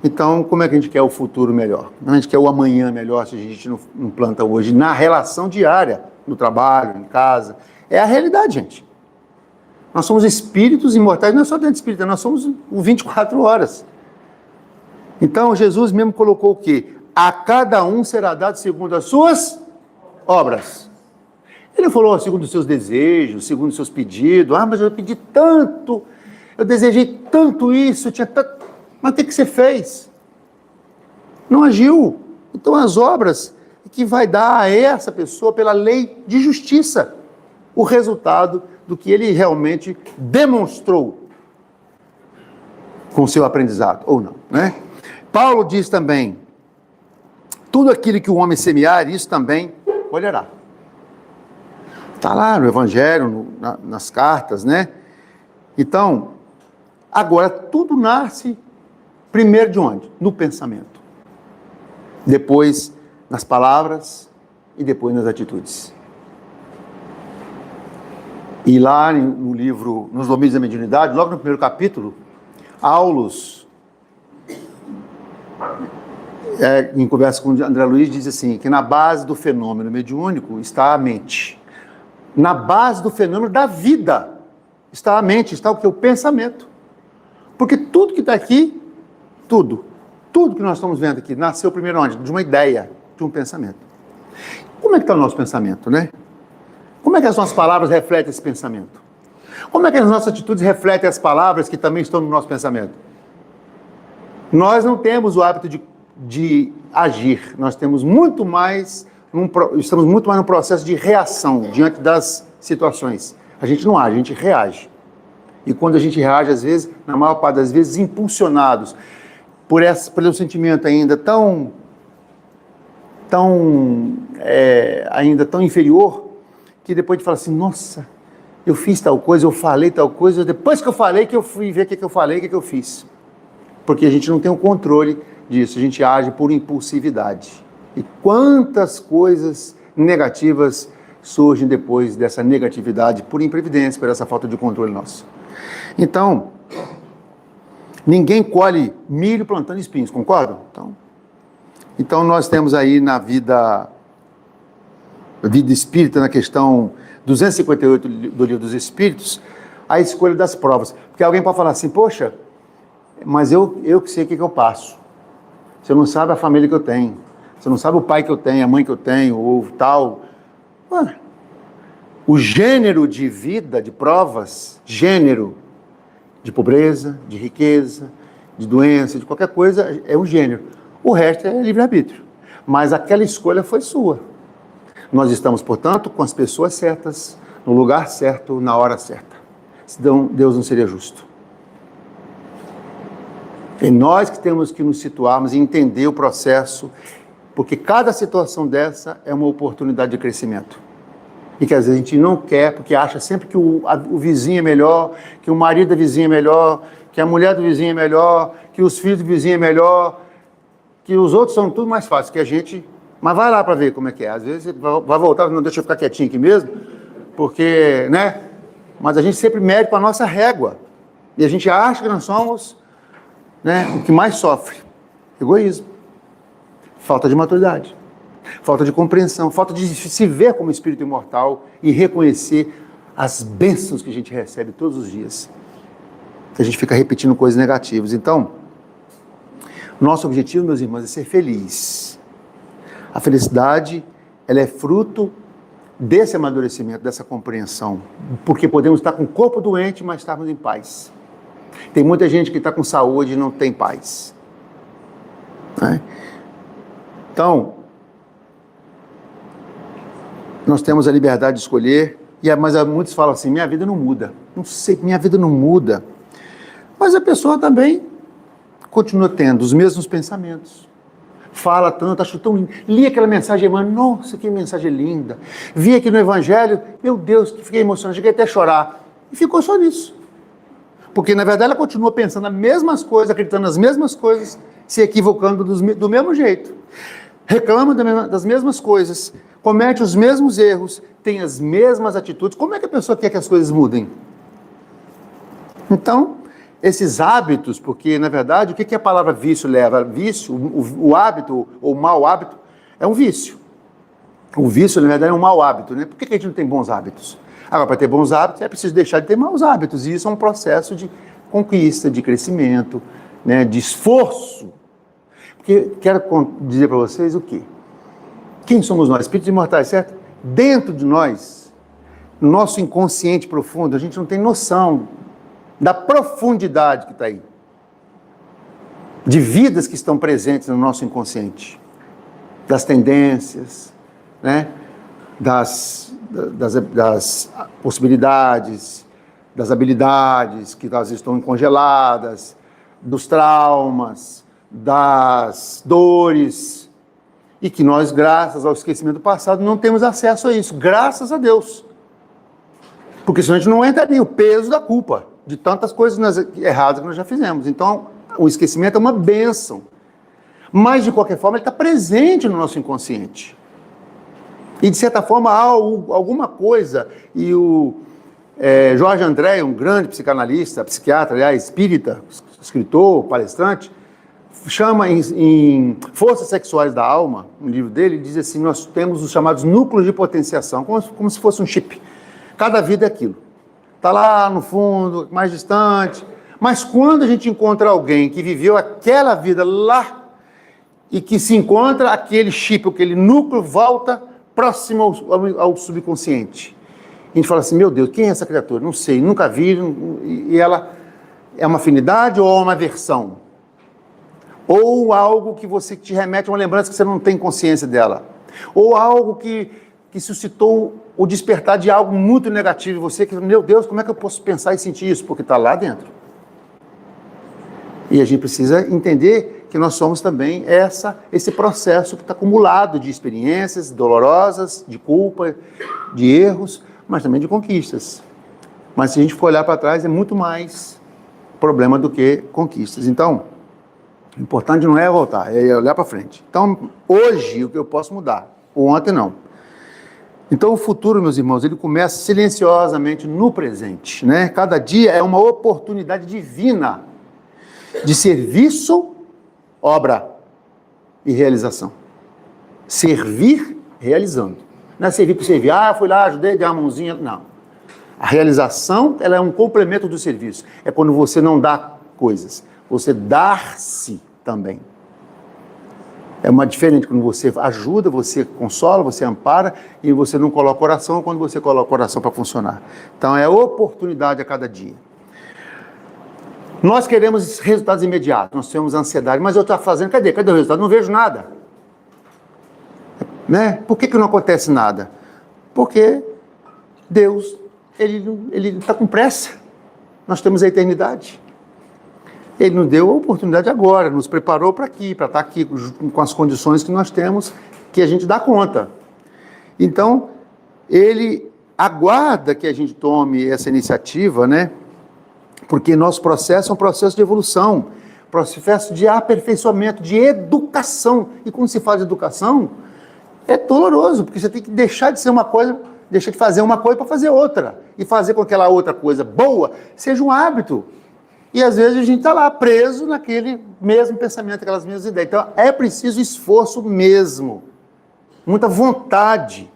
Então, como é que a gente quer o futuro melhor? A gente quer o amanhã melhor se a gente não planta hoje na relação diária, no trabalho, em casa. É a realidade, gente. Nós somos espíritos imortais, não é só dentro de espírito, nós somos o 24 horas. Então, Jesus mesmo colocou o quê? A cada um será dado segundo as suas obras. Ele falou segundo os seus desejos, segundo os seus pedidos. Mas eu pedi tanto, eu desejei tanto isso, tinha tanto... Mas o que você fez? Não agiu. Então, as obras que vai dar a essa pessoa, pela lei de justiça, o resultado do que ele realmente demonstrou com o seu aprendizado, ou não, né? Paulo diz também, tudo aquilo que o homem semear, isso também colherá. Está lá no Evangelho, nas cartas, né? Então, agora tudo nasce primeiro de onde? No pensamento. Depois nas palavras e depois nas atitudes. E lá no livro, nos Domínios da Mediunidade, logo no primeiro capítulo, Aulus, em conversa com André Luiz, diz assim, que na base do fenômeno mediúnico está a mente. Na base do fenômeno da vida está a mente, está o que? O pensamento. Porque tudo que está aqui, tudo que nós estamos vendo aqui, nasceu primeiro onde? De uma ideia, de um pensamento. Como é que está o nosso pensamento, né? Como é que as nossas palavras refletem esse pensamento? Como é que as nossas atitudes refletem as palavras que também estão no nosso pensamento? Nós não temos o hábito de agir, nós temos muito mais, estamos muito mais no processo de reação diante das situações. A gente não age, a gente reage. E quando a gente reage, às vezes, na maior parte das vezes, impulsionados por um sentimento ainda ainda tão inferior, que depois de falar assim, nossa, eu fiz tal coisa, eu falei tal coisa, depois que eu falei que eu fui ver o que eu falei, o que eu fiz. Porque a gente não tem o controle disso, a gente age por impulsividade. E quantas coisas negativas surgem depois dessa negatividade, por imprevidência, por essa falta de controle nosso. Então, ninguém colhe milho plantando espinhos, concordam? Então nós temos aí na vida espírita, na questão 258 do Livro dos Espíritos, a escolha das provas. Porque alguém pode falar assim, poxa, mas eu que sei o que eu passo. Você não sabe a família que eu tenho. Você não sabe o pai que eu tenho, a mãe que eu tenho, ou tal. O gênero de vida, de provas, gênero de pobreza, de riqueza, de doença, de qualquer coisa, é um gênero. O resto é livre-arbítrio. Mas aquela escolha foi sua. Nós estamos, portanto, com as pessoas certas, no lugar certo, na hora certa. Senão, Deus não seria justo. É nós que temos que nos situarmos e entender o processo, porque cada situação dessa é uma oportunidade de crescimento. E que às vezes a gente não quer, porque acha sempre que o vizinho é melhor, que o marido da vizinha é melhor, que a mulher do vizinho é melhor, que os filhos do vizinho é melhor, que os outros são tudo mais fácil que a gente. Mas vai lá para ver como é que é. Às vezes vai voltar, não, deixa eu ficar quietinho aqui mesmo, porque, né? Mas a gente sempre mede com a nossa régua. E a gente acha que nós somos, né, o que mais sofre. Egoísmo. Falta de maturidade. Falta de compreensão. Falta de se ver como espírito imortal e reconhecer as bênçãos que a gente recebe todos os dias. A gente fica repetindo coisas negativas. Então, nosso objetivo, meus irmãos, é ser feliz. A felicidade, ela é fruto desse amadurecimento, dessa compreensão. Porque podemos estar com o corpo doente, mas estarmos em paz. Tem muita gente que está com saúde e não tem paz. Né? Então, nós temos a liberdade de escolher, mas muitos falam assim, minha vida não muda. Não sei, minha vida não muda. Mas a pessoa também continua tendo os mesmos pensamentos. Fala tanto, acho tão lindo. Li aquela mensagem, mano, nossa, que mensagem linda. Vi aqui no Evangelho, meu Deus, que fiquei emocionado, cheguei até a chorar. E ficou só nisso. Porque, na verdade, ela continua pensando as mesmas coisas, acreditando nas mesmas coisas, se equivocando do mesmo jeito. Reclama das mesmas coisas, comete os mesmos erros, tem as mesmas atitudes. Como é que a pessoa quer que as coisas mudem? Então, esses hábitos, porque, na verdade, o que a palavra vício leva? Vício, o hábito, ou mau hábito, é um vício. O vício, na verdade, é um mau hábito, né? Por que a gente não tem bons hábitos? Agora, para ter bons hábitos, é preciso deixar de ter maus hábitos. E isso é um processo de conquista, de crescimento, né, de esforço. Porque quero dizer para vocês o quê? Quem somos nós? Espíritos imortais, certo? Dentro de nós, no nosso inconsciente profundo, a gente não tem noção da profundidade que está aí. De vidas que estão presentes no nosso inconsciente. Das tendências, né? das possibilidades, das habilidades que às vezes estão congeladas, dos traumas, das dores, e que nós, graças ao esquecimento do passado, não temos acesso a isso, graças a Deus. Porque senão a gente não entraria o peso da culpa de tantas coisas erradas que nós já fizemos. Então, o esquecimento é uma bênção. Mas, de qualquer forma, ele está presente no nosso inconsciente. E, de certa forma, há alguma coisa, e o Jorge André, um grande psicanalista, psiquiatra, aliás, espírita, escritor, palestrante, chama em Forças Sexuais da Alma, um livro dele, diz assim, nós temos os chamados núcleos de potenciação, como se fosse um chip. Cada vida é aquilo. Está lá no fundo, mais distante. Mas quando a gente encontra alguém que viveu aquela vida lá e que se encontra, aquele chip, aquele núcleo volta próximo ao subconsciente. A gente fala assim, meu Deus, quem é essa criatura? Não sei, nunca vi. E ela é uma afinidade ou uma aversão? Ou algo que você te remete a uma lembrança que você não tem consciência dela. Ou algo que suscitou o despertar de algo muito negativo em você, que, meu Deus, como é que eu posso pensar e sentir isso? Porque está lá dentro. E a gente precisa entender que nós somos também esse processo que está acumulado de experiências dolorosas, de culpa, de erros, mas também de conquistas. Mas se a gente for olhar para trás, é muito mais problema do que conquistas. Então, o importante não é voltar, é olhar para frente. Então, hoje, o que eu posso mudar, ou ontem não. Então, o futuro, meus irmãos, ele começa silenciosamente no presente, né? Cada dia é uma oportunidade divina de serviço, obra e realização. Servir, realizando. Não é servir por servir. Ah, fui lá, ajudei, dei uma mãozinha. Não. A realização, ela é um complemento do serviço. É quando você não dá coisas. Você dar-se também. É uma diferente quando você ajuda, você consola, você ampara e você não coloca oração quando você coloca oração para funcionar. Então é oportunidade a cada dia. Nós queremos resultados imediatos, nós temos ansiedade, mas eu estou fazendo, cadê o resultado? Não vejo nada. Né? Por que não acontece nada? Porque Deus, ele está com pressa. Nós temos a eternidade. Ele nos deu a oportunidade agora, nos preparou para estar aqui, com as condições que nós temos, que a gente dá conta. Então, ele aguarda que a gente tome essa iniciativa, né? Porque nosso processo é um processo de evolução, processo de aperfeiçoamento, de educação. E quando se fala de educação, é doloroso, porque você tem que deixar de ser uma coisa, deixar de fazer uma coisa para fazer outra. E fazer com que aquela outra coisa boa seja um hábito. E às vezes a gente está lá preso naquele mesmo pensamento, aquelas mesmas ideias. Então é preciso esforço mesmo, muita vontade.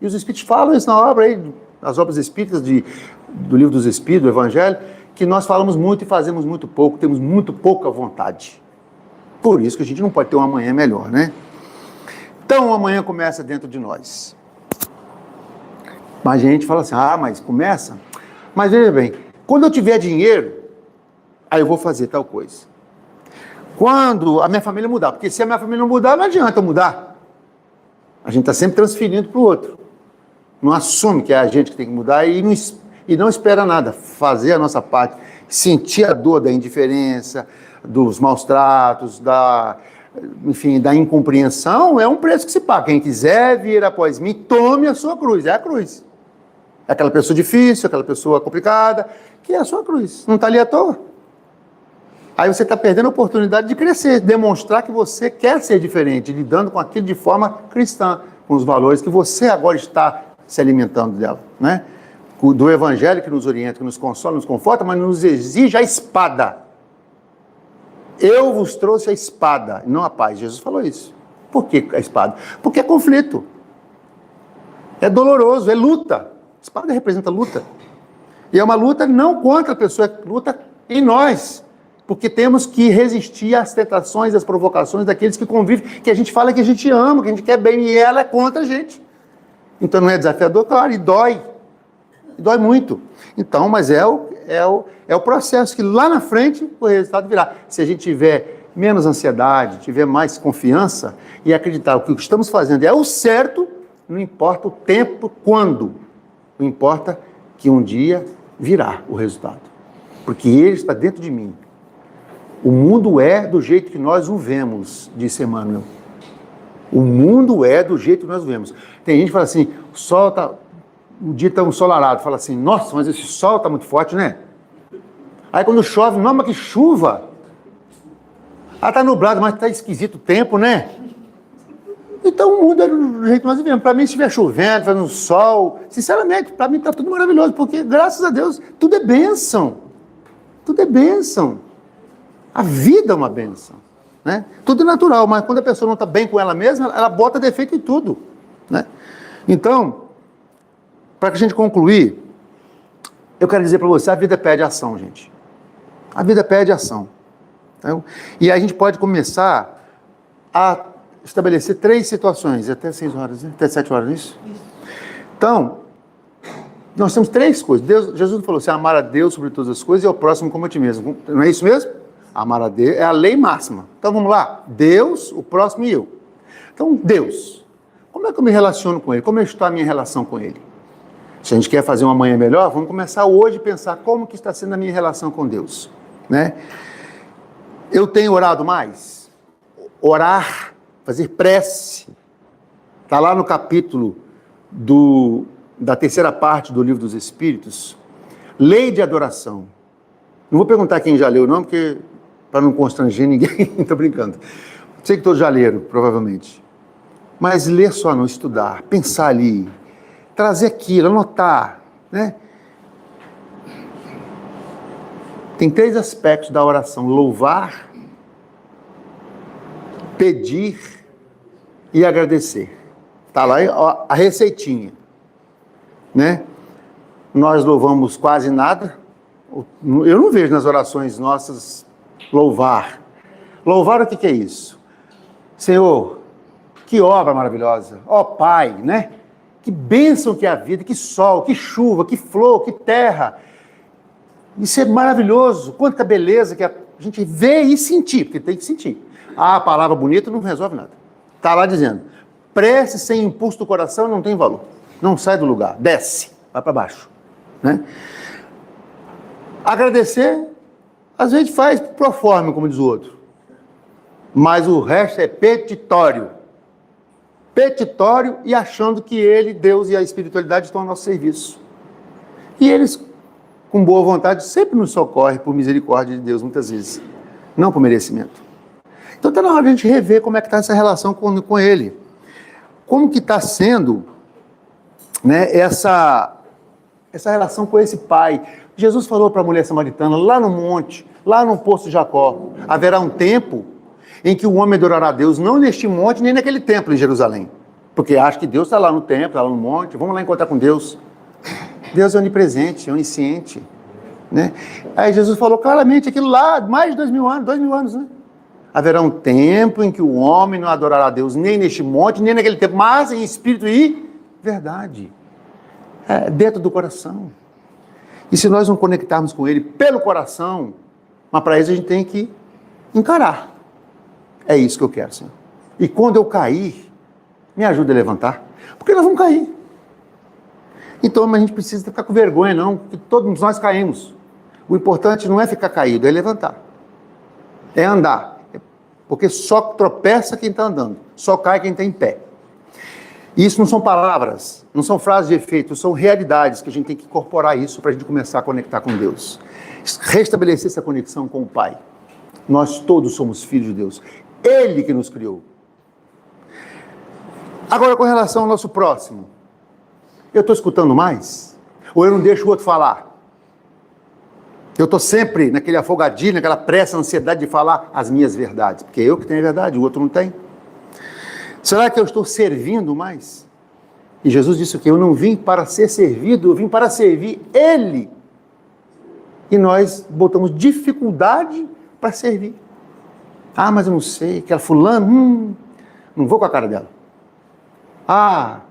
E os Espíritos falam isso na obra aí, nas obras espíritas do Livro dos Espíritos, do Evangelho, que nós falamos muito e fazemos muito pouco, temos muito pouca vontade. Por isso que a gente não pode ter um amanhã melhor, né? Então o amanhã começa dentro de nós. Mas a gente fala assim, mas começa? Mas veja bem, quando eu tiver dinheiro, aí eu vou fazer tal coisa. Quando a minha família mudar, porque se a minha família não mudar, não adianta eu mudar. A gente está sempre transferindo para o outro. Não assume que é a gente que tem que mudar e não espera nada. Fazer a nossa parte, sentir a dor da indiferença, dos maus tratos, da incompreensão, é um preço que se paga. Quem quiser vir após mim, tome a sua cruz. É a cruz. É aquela pessoa difícil, aquela pessoa complicada, que é a sua cruz. Não está ali à toa. Aí você está perdendo a oportunidade de crescer, demonstrar que você quer ser diferente, lidando com aquilo de forma cristã, com os valores que você agora está se alimentando dela, né? Do Evangelho que nos orienta, que nos consola, nos conforta, mas nos exige a espada. Eu vos trouxe a espada, não a paz. Jesus falou isso. Por que a espada? Porque é conflito. É doloroso, é luta. Espada representa luta. E é uma luta não contra a pessoa, é luta em nós. Porque temos que resistir às tentações, às provocações daqueles que convivem, que a gente fala que a gente ama, que a gente quer bem, e ela é contra a gente. Então não é desafiador? Claro, e dói. E dói muito. Então, mas é o processo que lá na frente o resultado virá. Se a gente tiver menos ansiedade, tiver mais confiança e acreditar que o que estamos fazendo é o certo, não importa o tempo, quando. Não importa que um dia virá o resultado. Porque ele está dentro de mim. O mundo é do jeito que nós o vemos, disse Emmanuel. O mundo é do jeito que nós o vemos. Tem gente que fala assim, o dia está ensolarado, fala assim, nossa, mas esse sol está muito forte, né? Aí quando chove, não, mas que chuva! Ah, está nublado, mas está esquisito o tempo, né? Então o mundo é do jeito que nós vivemos. Para mim, se estiver chovendo, fazendo sol, sinceramente, para mim está tudo maravilhoso, porque graças a Deus, tudo é bênção. Tudo é bênção. A vida é uma bênção, né? Tudo é natural, mas quando a pessoa não está bem com ela mesma, ela bota defeito em tudo, né? Então, para que a gente concluir, eu quero dizer para você, a vida pede ação, gente. A vida pede ação. Então, e a gente pode começar a estabelecer 3 situações, até 6 horas, né? Até 7 horas, isso? Então, nós temos 3 coisas. Jesus falou assim, amar a Deus sobre todas as coisas e ao próximo como a ti mesmo. Não é isso mesmo? Amar a Deus é a lei máxima. Então vamos lá. Deus, o próximo e eu. Então, Deus. Como é que eu me relaciono com Ele? Como está a minha relação com Ele? Se a gente quer fazer uma manhã melhor, vamos começar hoje a pensar como que está sendo a minha relação com Deus, né? Eu tenho orado mais? Orar, fazer prece. Está lá no capítulo da 3ª parte do Livro dos Espíritos. Lei de adoração. Não vou perguntar quem já leu, não, porque para não constranger ninguém, estou brincando. Sei que todos já leram, provavelmente. Mas ler só não, estudar, pensar ali, trazer aquilo, anotar, né? Tem 3 aspectos da oração: louvar, pedir e agradecer. Está lá a receitinha, né? Nós louvamos quase nada. Eu não vejo nas orações nossas louvar. Louvar, o que é isso? Senhor, que obra maravilhosa. Ó Pai, né? Que bênção que é a vida, que sol, que chuva, que flor, que terra. Isso é maravilhoso. Quanta beleza que a gente vê e sentir, porque tem que sentir. A palavra bonita não resolve nada. Está lá dizendo, prece sem impulso do coração não tem valor. Não sai do lugar, desce, vai para baixo, né? Agradecer, às vezes faz proforme, como diz o outro. Mas o resto é petitório. Petitório e achando que ele, Deus e a espiritualidade estão ao nosso serviço. E eles, com boa vontade, sempre nos socorrem por misericórdia de Deus, muitas vezes. Não por merecimento. Então está na hora de a gente rever como é que está essa relação com ele. Como que está sendo, né, essa relação com esse pai. Jesus falou para a mulher samaritana, lá no monte, lá no poço de Jacó, haverá um tempo em que o homem adorará a Deus, não neste monte, nem naquele templo em Jerusalém. Porque acha que Deus está lá no templo, está lá no monte, vamos lá encontrar com Deus. Deus é onipresente, é onisciente, né? Aí Jesus falou claramente aquilo lá, mais de 2000 anos, né? Haverá um tempo em que o homem não adorará a Deus, nem neste monte, nem naquele templo, mas em espírito e verdade. É, dentro do coração. E se nós não conectarmos com Ele pelo coração, mas para isso a gente tem que encarar. É isso que eu quero, Senhor. E quando eu cair, me ajuda a levantar. Porque nós vamos cair. Então, mas a gente precisa ficar com vergonha, não, porque todos nós caímos. O importante não é ficar caído, é levantar. É andar. Porque só tropeça quem está andando. Só cai quem está em pé. E isso não são palavras, não são frases de efeito, são realidades que a gente tem que incorporar isso para a gente começar a conectar com Deus. Restabelecer essa conexão com o Pai. Nós todos somos filhos de Deus. Ele que nos criou. Agora, com relação ao nosso próximo, eu estou escutando mais? Ou eu não deixo o outro falar? Eu estou sempre naquele afogadilho, naquela pressa, ansiedade de falar as minhas verdades, porque eu que tenho a verdade, o outro não tem. Será que eu estou servindo mais? E Jesus disse que eu não vim para ser servido, eu vim para servir Ele. E nós botamos dificuldade para servir. Ah, mas eu não sei, aquela fulano, não vou com a cara dela. Ah,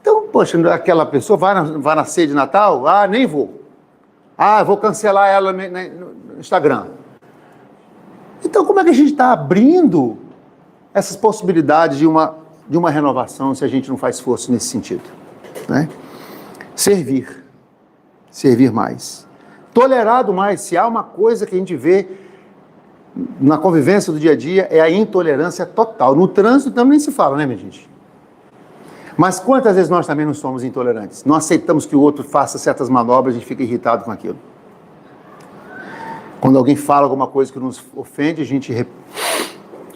então, poxa, aquela pessoa vai na ceia de Natal? Ah, nem vou. Ah, vou cancelar ela no Instagram. Então, como é que a gente está abrindo essas possibilidades de uma renovação se a gente não faz esforço nesse sentido? Né? Servir mais. Tolerado mais. Se há uma coisa que a gente vê na convivência do dia a dia, é a intolerância total. No trânsito também nem se fala, né, minha gente? Mas quantas vezes nós também não somos intolerantes? Não aceitamos que o outro faça certas manobras e a gente fica irritado com aquilo. Quando alguém fala alguma coisa que nos ofende,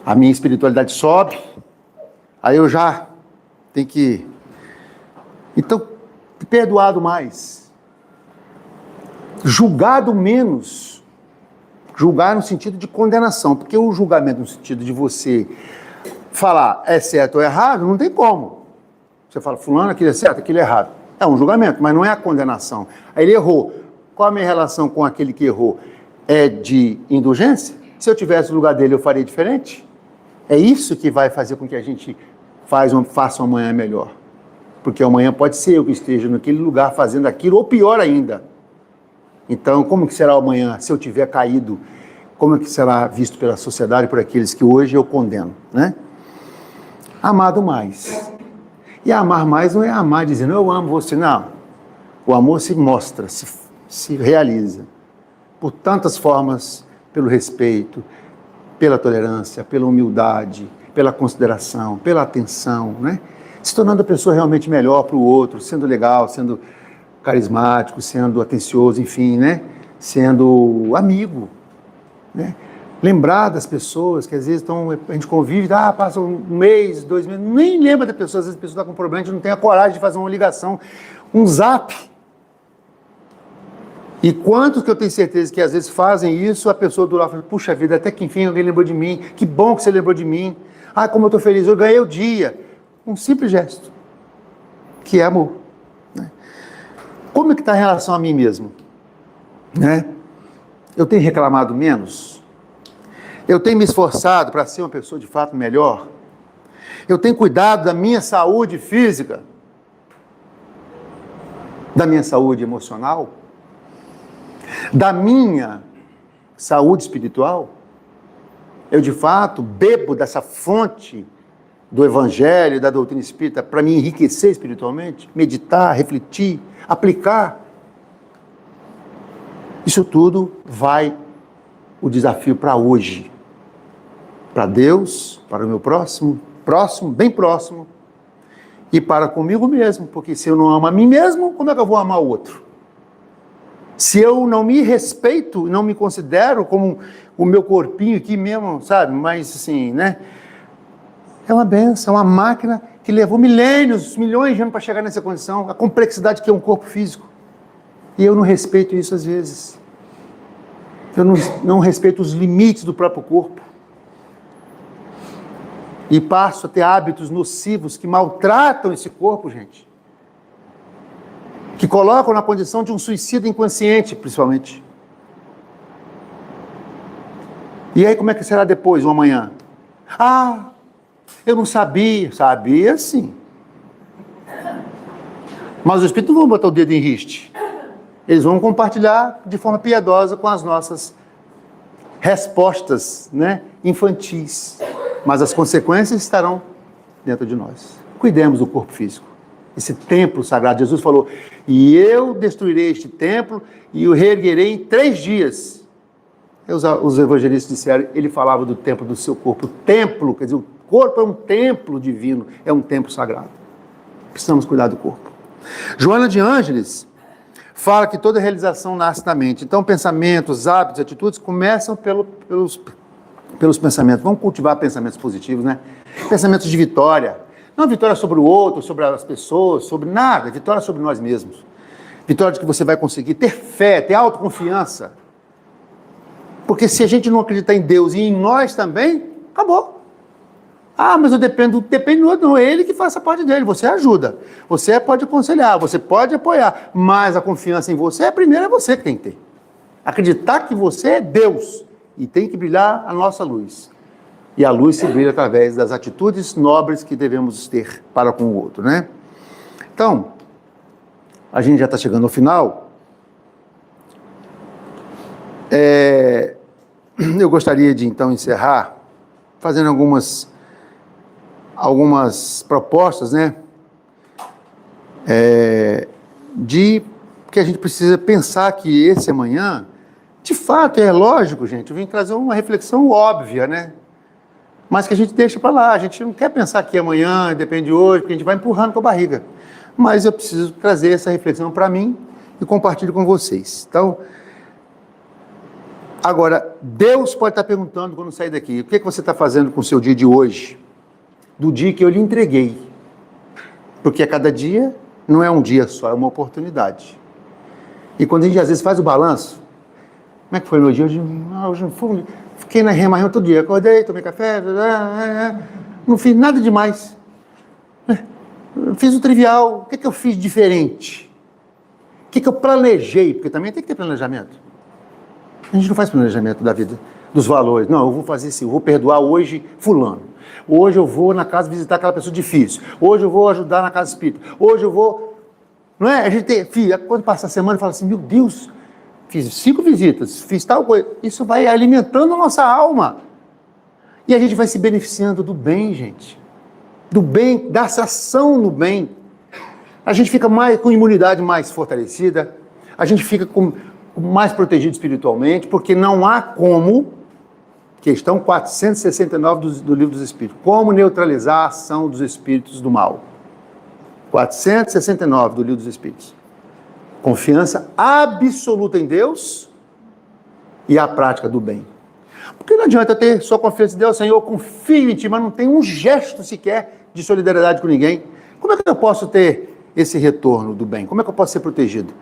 a minha espiritualidade sobe, aí eu já tenho que... Então, perdoado mais. Julgado menos. Julgar no sentido de condenação, porque o julgamento no sentido de você falar é certo ou errado, não tem como. Você fala, fulano, aquilo é certo, aquilo é errado. É um julgamento, mas não é a condenação. Aí ele errou. Qual a minha relação com aquele que errou? É de indulgência? Se eu tivesse no lugar dele, eu faria diferente? É isso que vai fazer com que a gente faça um amanhã melhor. Porque amanhã pode ser eu que esteja naquele lugar fazendo aquilo, ou pior ainda. Então, como que será o amanhã se eu tiver caído? Como que será visto pela sociedade, por aqueles que hoje eu condeno, né? Amado mais. E amar mais não é amar dizendo, eu amo você, não. O amor se mostra, se realiza. Por tantas formas, pelo respeito, pela tolerância, pela humildade, pela consideração, pela atenção, né? Se tornando a pessoa realmente melhor para o outro, sendo legal, sendo carismático, sendo atencioso, enfim, né? Sendo amigo, né? Lembrar das pessoas que às vezes a gente convive, passa um mês, 2 meses, nem lembra da pessoa, às vezes a pessoa está com problema, a gente não tem a coragem de fazer uma ligação, um zap. E quantos que eu tenho certeza que às vezes fazem isso, a pessoa do lado fala, puxa vida, até que enfim alguém lembrou de mim, que bom que você lembrou de mim, como eu estou feliz, eu ganhei o dia. Um simples gesto, que é amor. Né? Como é que está a relação a mim mesmo? Né? Eu tenho reclamado menos? Eu tenho me esforçado para ser uma pessoa de fato melhor? Eu tenho cuidado da minha saúde física? Da minha saúde emocional? Da minha saúde espiritual? Eu de fato bebo dessa fonte do Evangelho, da doutrina espírita, para me enriquecer espiritualmente, meditar, refletir, aplicar. Isso tudo vai o desafio para hoje, para Deus, para o meu próximo, bem próximo, e para comigo mesmo, porque se eu não amo a mim mesmo, como é que eu vou amar o outro? Se eu não me respeito, não me considero como o meu corpinho aqui mesmo, sabe, mas assim, né? É uma benção, é uma máquina que levou milênios, milhões de anos para chegar nessa condição, a complexidade que é um corpo físico. E eu não respeito isso às vezes. Eu não respeito os limites do próprio corpo. E passo a ter hábitos nocivos que maltratam esse corpo, gente. Que colocam na condição de um suicídio inconsciente, principalmente. E aí como é que será depois, o amanhã? Eu não sabia. Sabia sim. Mas os espíritos não vão botar o dedo em riste. Eles vão compartilhar de forma piedosa com as nossas respostas, né, infantis. Mas as consequências estarão dentro de nós. Cuidemos do corpo físico. Esse templo sagrado. Jesus falou, e eu destruirei este templo e o reerguerei em 3 dias. Os evangelistas disseram, ele falava do templo do seu corpo. O templo, quer dizer, o corpo é um templo divino, é um templo sagrado. Precisamos cuidar do corpo. Joana de Ângeles fala que toda realização nasce na mente. Então, pensamentos, hábitos, atitudes começam pelos pensamentos. Vamos cultivar pensamentos positivos, né? Pensamentos de vitória. Não vitória sobre o outro, sobre as pessoas, sobre nada. Vitória sobre nós mesmos. Vitória de que você vai conseguir ter fé, ter autoconfiança. Porque se a gente não acreditar em Deus e em nós também, acabou. Ah, mas eu dependo do outro. Não, é ele que faz a parte dele. Você ajuda. Você pode aconselhar, você pode apoiar. Mas a confiança em você, primeiro é você que tem que ter. Acreditar que você é Deus. E tem que brilhar a nossa luz. E a luz se brilha através das atitudes nobres que devemos ter para com o outro, né? Então, a gente já está chegando ao final. Eu gostaria de, então, encerrar fazendo algumas propostas, né? De que a gente precisa pensar que esse amanhã, de fato, é lógico, gente, eu vim trazer uma reflexão óbvia, né? Mas que a gente deixa para lá, a gente não quer pensar que amanhã, depende de hoje, porque a gente vai empurrando com a barriga. Mas eu preciso trazer essa reflexão para mim e compartilho com vocês. Então, agora, Deus pode estar perguntando quando sair daqui, o que você está fazendo com o seu dia de hoje? Do dia que eu lhe entreguei. Porque a cada dia não é um dia só, é uma oportunidade. E quando a gente às vezes faz o balanço, como é que foi meu dia? Hoje não fui, fiquei na rema todo dia, acordei, tomei café, não fiz nada demais. Fiz o trivial, o que eu fiz diferente? O que eu planejei? Porque também tem que ter planejamento. A gente não faz planejamento da vida, dos valores. Não, eu vou fazer assim, eu vou perdoar hoje fulano. Hoje eu vou na casa visitar aquela pessoa difícil. Hoje eu vou ajudar na casa espírita. Hoje eu vou... Não é? A gente tem... Filho, quando passa a semana, fala assim, meu Deus, fiz 5 visitas, fiz tal coisa. Isso vai alimentando a nossa alma. E a gente vai se beneficiando do bem, gente. Do bem, da ação no bem. A gente fica com imunidade mais fortalecida. A gente fica mais protegido espiritualmente, porque não há como... Questão 469 do Livro dos Espíritos. Como neutralizar a ação dos espíritos do mal. 469 do Livro dos Espíritos. Confiança absoluta em Deus e a prática do bem. Porque não adianta eu ter só confiança em Deus, Senhor, eu confio em Ti, mas não tem um gesto sequer de solidariedade com ninguém. Como é que eu posso ter esse retorno do bem? Como é que eu posso ser protegido?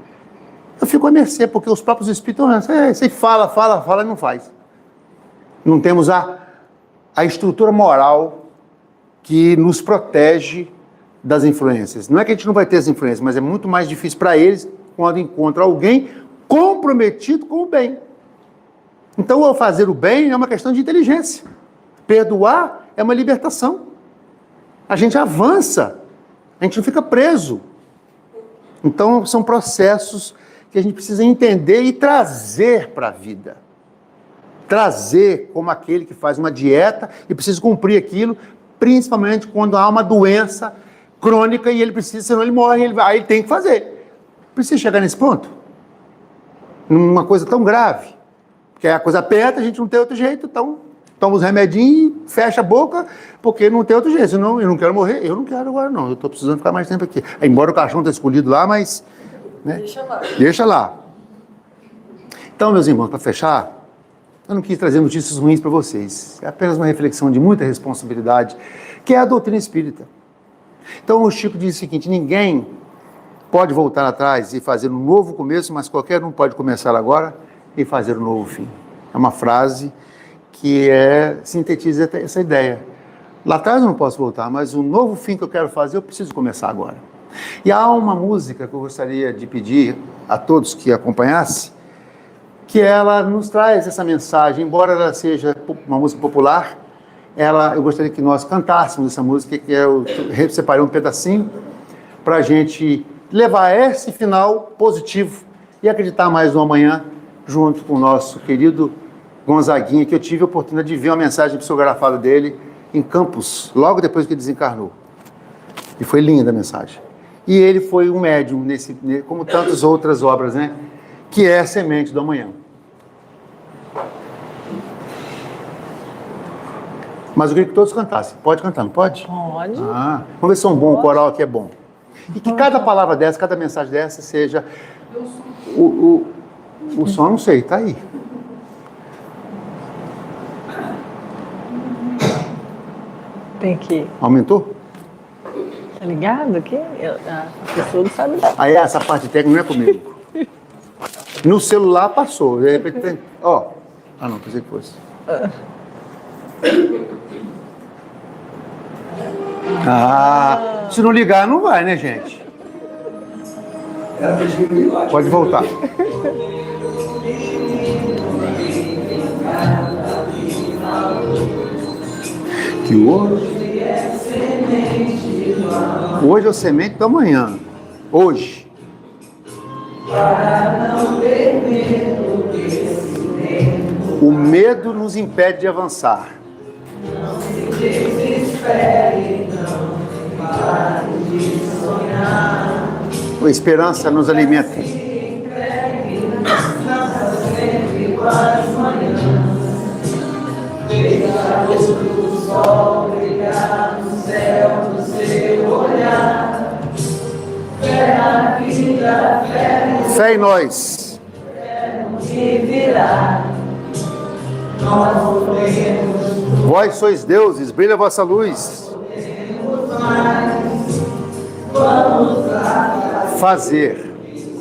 Eu fico à mercê, porque os próprios espíritos, você fala e não faz. Não temos a estrutura moral que nos protege das influências. Não é que a gente não vai ter as influências, mas é muito mais difícil para eles quando encontram alguém comprometido com o bem. Então, ao fazer o bem é uma questão de inteligência. Perdoar é uma libertação. A gente avança, a gente não fica preso. Então, são processos que a gente precisa entender e trazer para a vida. Trazer como aquele que faz uma dieta e precisa cumprir aquilo, principalmente quando há uma doença crônica e ele precisa, senão ele morre, aí ele tem que fazer. Precisa chegar nesse ponto? Numa coisa tão grave, porque a coisa aperta, a gente não tem outro jeito, então toma os remedinhos e fecha a boca, porque não tem outro jeito, senão eu não quero morrer, eu não quero agora não, eu estou precisando ficar mais tempo aqui. Embora o caixão esteja escolhido lá, mas... Né? Deixa lá. Então, meus irmãos, para fechar, eu não quis trazer notícias ruins para vocês. É apenas uma reflexão de muita responsabilidade, que é a doutrina espírita. Então, o Chico diz o seguinte, ninguém pode voltar atrás e fazer um novo começo, mas qualquer um pode começar agora e fazer um novo fim. É uma frase que sintetiza essa ideia. Lá atrás eu não posso voltar, mas o novo fim que eu quero fazer, eu preciso começar agora. E há uma música que eu gostaria de pedir a todos que acompanhassem, que ela nos traz essa mensagem, embora ela seja uma música popular, eu gostaria que nós cantássemos essa música, que eu separei um pedacinho, para a gente levar esse final positivo e acreditar mais no amanhã, junto com o nosso querido Gonzaguinha, que eu tive a oportunidade de ver uma mensagem psicografada dele em Campos, logo depois que ele desencarnou. E foi linda a mensagem. E ele foi um médium, como tantas outras obras, né? Que é a semente do amanhã. Mas eu queria que todos cantassem. Pode cantar, não pode? Pode. Vamos ver se é um bom, o coral aqui é bom. E que cada palavra dessa, cada mensagem dessa seja... O som não sei, tá aí. Tem que... Aumentou? Tá ligado aqui? A pessoa não sabe. Aí essa parte técnica não é comigo. No celular passou. De repente tem... Ó. Não, pensei que fosse. Ah, se não ligar, não vai, né, gente? Pode voltar. Que hoje é o semente do amanhã. Hoje. O medo nos impede de avançar. A esperança nos alimenta. Fé em nós. Vós sois deuses, brilha a vossa luz. Fazer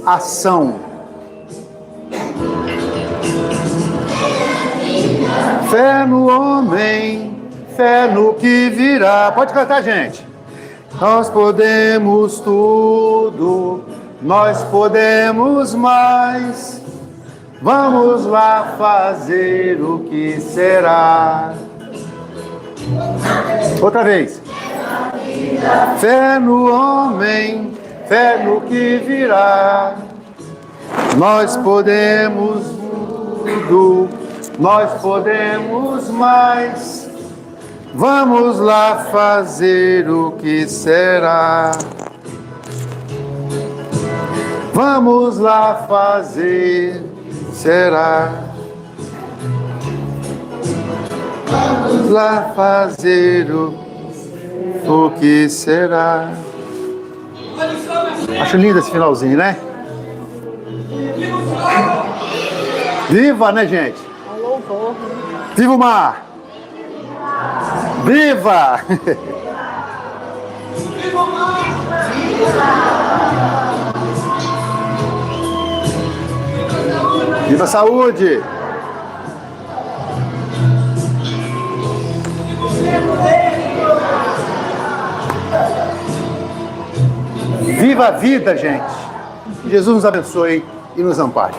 ação. Fé no homem, fé no que virá. Pode cantar, gente. Nós podemos tudo, nós podemos mais. Vamos lá fazer o que será. Outra vez. Fé no homem, fé no que virá. Nós podemos tudo, nós podemos mais. Vamos lá fazer o que será. Vamos lá fazer, será. Vamos lá fazer o que será. Acho lindo esse finalzinho, né? Viva, né, gente? Louvor. Viva o mar! Viva! Viva o mar! Viva a saúde! Viva a vida, gente! Jesus nos abençoe e nos ampare.